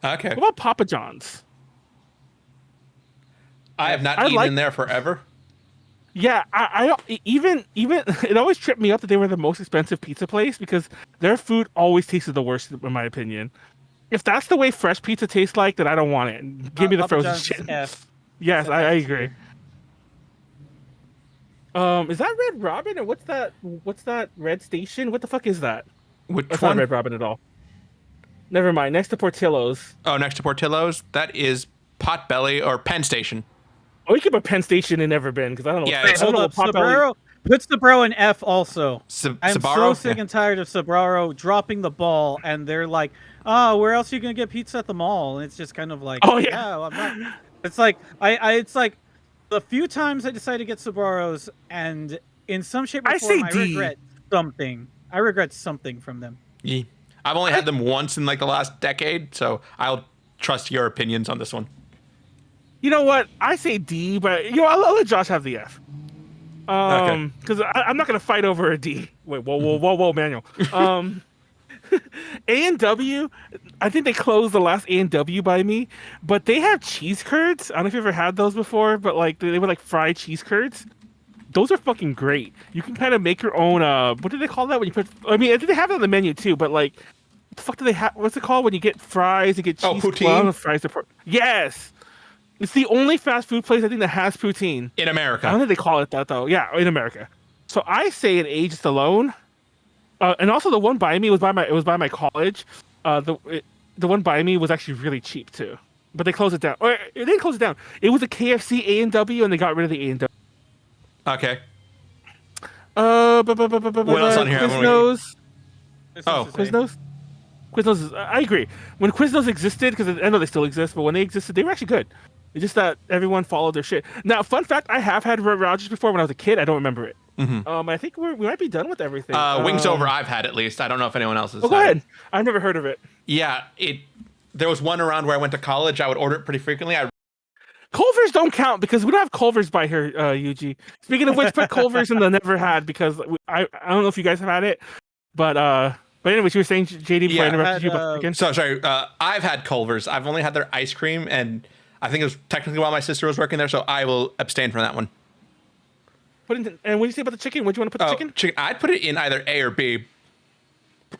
Okay. What about Papa John's? I have not I eaten like- in there forever. Yeah, I even it always tripped me up that they were the most expensive pizza place because their food always tasted the worst in my opinion. If that's the way fresh pizza tastes like, then I don't want it. Give me the Papa frozen John's shit. F. Yes, It's I F agree. tier. Is that Red Robin or what's that? What's that Red Station? What the fuck is that? Which That's not one? Red Robin at all. Never mind. Next to Portillo's. Oh, next to Portillo's. That is Potbelly or Penn Station. Oh, you could put Penn Station and never been because I don't know. Yeah, I it's- don't Hold know up, what Potbelly. Sbarro. Put Sbarro in F also. I'm Sbarro? so sick Yeah. and tired of Sbarro dropping the ball, and they're like, "Oh, where else are you gonna get pizza at the mall?" And it's just kind of like, Oh, yeah. well, I'm not. It's like it's like the few times I decide to get Sbarros, and in some shape or I form, say I D. regret something. I regret something from them. Yeah. I've only had them once in like the last decade, so I'll trust your opinions on this one. You know what? I say D, but I'll let Josh have the F. Because I'm not gonna fight over a D. Wait, whoa, Manuel. A&W, I think they closed the last A&W by me, but they have cheese curds. I don't know if you ever had those before, but like they were like fried cheese curds. Those are fucking great. You can kind of make your own. What do they call that when you put? I mean, I think they have it on the menu too, but like, what the fuck do they have? What's it called when you get fries? You get cheese. Poutine? Well, fries. Yes. It's the only fast food place I think that has poutine. In I don't America. think they call it that though. Yeah, in America. So I say an A just alone. And also the one by me was by my college. The one by me was actually really cheap too. But they closed it down. Or it didn't close it down. It was a KFC A&W and they got rid of the A&W. Okay. What else on here? Quiznos. Oh, Quiznos. Quiznos is, I agree. When Quiznos existed, because I know they still exist, but when they existed, they were actually good. It's just that everyone followed their shit. Now, fun fact: I have had Red Rogers before when I was a kid. I don't remember it. I think we might be done with everything. Wings Over I've had at least. I don't know if anyone else has Oh, go had ahead. it. I've never heard of it. Yeah, there was one around where I went to college. I would order it pretty frequently. Culvers don't count because we don't have Culvers by here, UG. Speaking of which, put Culvers in the never had because I don't know if you guys have had it, but anyways, you were saying JD before I Yeah, interrupted you. But So sorry. I've had Culver's. I've only had their ice cream, and I think it was technically while my sister was working there, so I will abstain from that one. and what do you say about the chicken? What do you want to put the chicken? I'd put it in either A or B.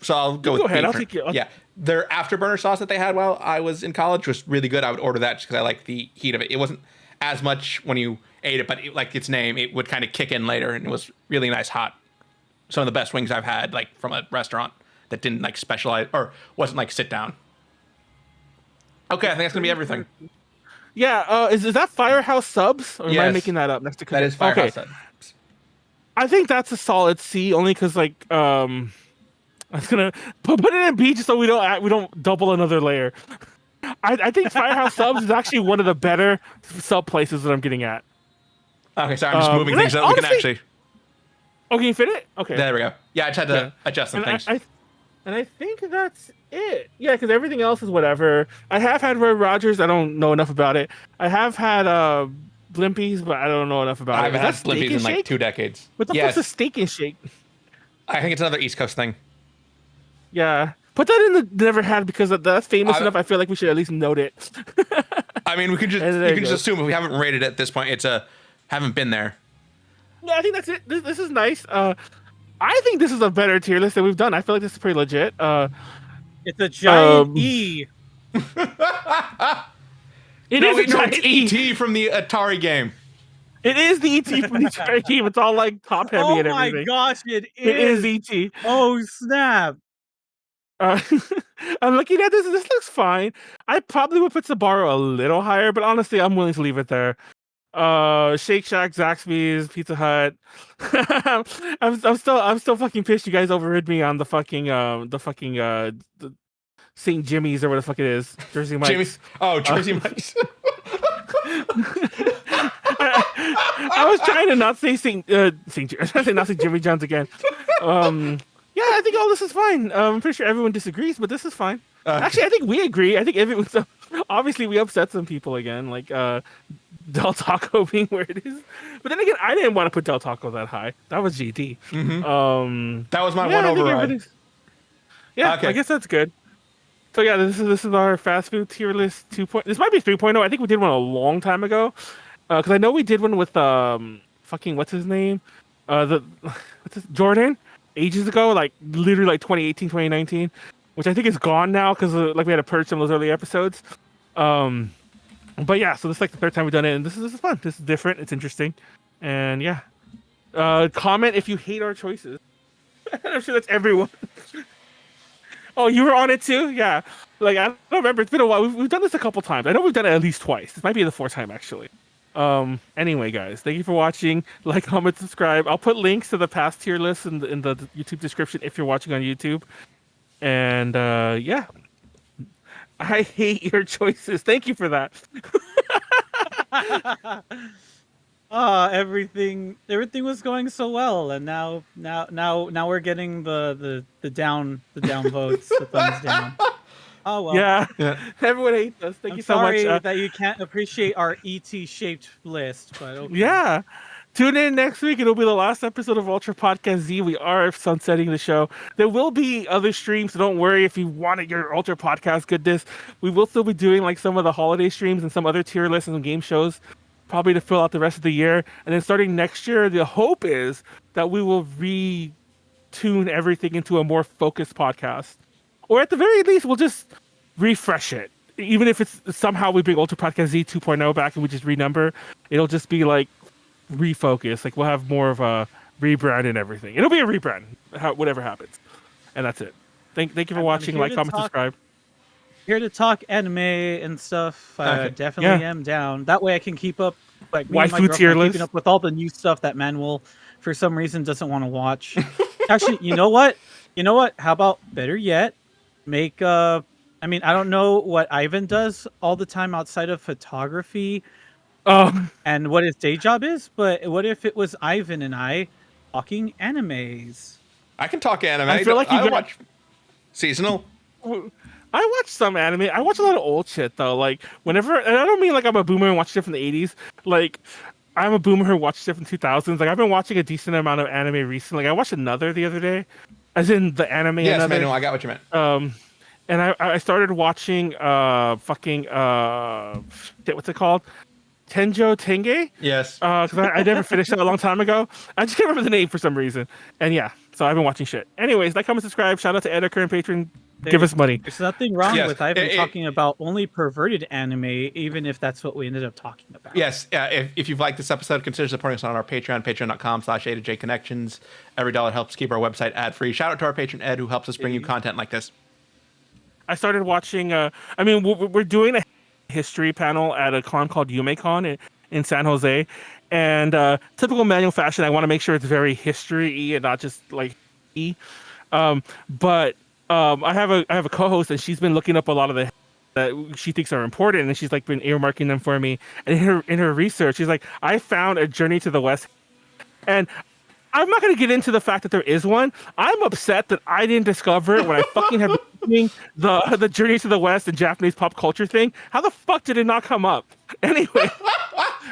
So I'll go with Go ahead. B I'll for- take you. Yeah, their afterburner sauce that they had while I was in college was really good. I would order that just because I like the heat of it. It wasn't as much when you ate it, but like its name, it would kind of kick in later, and it was really nice hot. Some of the best wings I've had, like from a restaurant that didn't like specialize or wasn't like sit down. Okay, I think that's gonna be everything. Yeah. Is that Firehouse Subs? Or am I Yes. making that up next to? That is Firehouse Okay. Subs. I think that's a solid C, only because like I was gonna put it in B just so we don't double another layer. I think Firehouse Subs is actually one of the better sub places that I'm getting at. Okay, sorry, I'm just moving and things I- up. We can honestly- actually. Oh, can you fit it? Okay. There we go. Yeah, I just had to adjust some and things. I think that's it. Yeah, because everything else is whatever. I have had Red Rogers. I don't know enough about it. I have had Blimpies, but I don't know enough about I it. haven't Is had that Steak Blimpies and in like Shake? 2 decades. What the Yes, fuck's a Steak and Shake? I think it's another East Coast thing. Yeah. Put that in the never had because that's famous I- enough. I feel like we should at least note it. I mean, we can just And you there can you just go. assume if we haven't rated it at this point, it's a haven't been there. Yeah, I think that's it. This is nice. I think this is a better tier list than we've done. I feel like this is pretty legit. It's a giant Um, E. It No, is a giant E. ET from the Atari game. It is the ET from the Atari game. It's all like top heavy Oh and my everything. gosh, it It is. is ET. Oh snap! Uh, I'm looking at this. This looks fine. I probably would put Sbarro a little higher, but honestly, I'm willing to leave it there. Shake Shack, Zaxby's, Pizza Hut. I'm still fucking pissed. You guys overrid me on the fucking the St. Jimmy's or what the fuck it is, Jersey Jimmy. Mike's. Oh, Jersey Mike's. I was trying to not say not say Jimmy John's again. Yeah, I think all this is fine. I'm pretty sure everyone disagrees, but this is fine. Actually, I think we agree. I think everyone. So obviously, we upset some people again, like Del Taco being where it is. But then again, I didn't want to put Del Taco that high. That was GD. That was my one override. Yeah, Okay. I guess that's good. So yeah, this is our fast food tier list 2.0. This might be 3.0. I think we did one a long time ago, because I know we did one with fucking what's his name, Jordan, ages ago, like literally like 2018, 2019, which I think is gone now because like we had to purge some of those early episodes. But yeah, so this is like the third time we've done it, and this is fun. This is different. It's interesting, and yeah. Comment if you hate our choices. I'm sure that's everyone. Oh, you were on it too? Yeah. Like, I don't remember. It's been a while. We've done this a couple times. I know we've done it at least twice. This might be the fourth time, actually. Anyway, guys, thank you for watching. Like, comment, subscribe. I'll put links to the past tier lists in the YouTube description if you're watching on YouTube. And, yeah. I hate your choices. Thank you for that. Everything was going so well, and now we're getting the down votes, the thumbs down. Oh well. Yeah. Everyone hates us. Thank I'm you so much. sorry that you can't appreciate our ET shaped list, but okay. Yeah. Tune in next week. It'll be the last episode of Ultra Podcast Z. We are sunsetting the show. There will be other streams, so don't worry if you wanted your Ultra Podcast goodness. We will still be doing like some of the holiday streams and some other tier lists and some game shows, probably to fill out the rest of the year. And then starting next year, the hope is that we will retune everything into a more focused podcast. Or at the very least, we'll just refresh it. Even if it's somehow we bring Ultra Podcast Z 2.0 back and we just renumber, it'll just be like refocus. Like we'll have more of a rebrand and everything. It'll be a rebrand, whatever happens. And that's it. Thank you for watching. Like, comment, subscribe. Here to talk anime and stuff. Definitely am down. That way I can keep up, like me and my girlfriend keeping up with all the new stuff that Manuel, for some reason, doesn't want to watch. Actually, you know what? How about better yet, make I mean, I don't know what Ivan does all the time outside of photography, and what his day job is, but what if it was Ivan and I talking animes? I can talk anime. I feel like you watch seasonal. I watch some anime. I watch a lot of old shit though. Like whenever, and I don't mean like I'm a boomer and watch shit from the 80s. Like I'm a boomer who watched shit from 2000s. Like I've been watching a decent amount of anime recently. Like I watched Another the other day, as in the anime. Yes, Another. Manuel, I got what you meant. And I started watching fucking what's it called? Tenjo Tenge? Yes. Because I never finished that a long time ago. I just can't remember the name for some reason. And yeah, so I've been watching shit. Anyways, like, comment, subscribe. Shout out to Ed, our current patron. Give us money. There's nothing wrong with Ivan talking about only perverted anime, even if that's what we ended up talking about. Yes. If you've liked this episode, consider supporting us on our Patreon, patreon.com/A2J Every dollar helps keep our website ad-free. Shout out to our patron, Ed, who helps us bring you content like this. I started watching, we're doing a history panel at a con called YumeCon in San Jose. And typical Manuel fashion, I want to make sure it's very history-y and not just like but I have a co-host, and she's been looking up a lot of the that she thinks are important, and she's like been earmarking them for me. And in her research, she's like, I found a Journey to the West, and I'm not going to get into the fact that there is one. I'm upset that I didn't discover it when I fucking have been doing the Journey to the West and Japanese pop culture thing. How the fuck did it not come up? Anyway,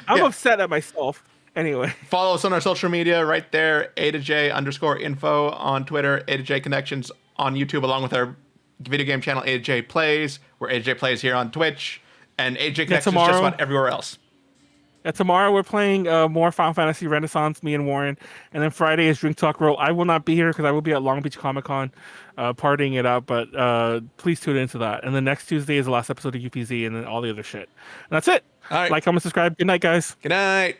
I'm upset at myself. Anyway. Follow us on our social media right there, A2J_info on Twitter, A2J Connections on YouTube, along with our video game channel, A2J Plays, where A2J Plays here on Twitch, and A2J Connections just about everywhere else. Tomorrow we're playing more Final Fantasy Renaissance, me and Warren, and then Friday is Drink Talk Roll. I will not be here because I will be at Long Beach Comic Con partying it up, but please tune into that. And then next Tuesday is the last episode of UPZ, and then all the other shit. And that's it. All right. Like, comment, subscribe. Good night, guys. Good night.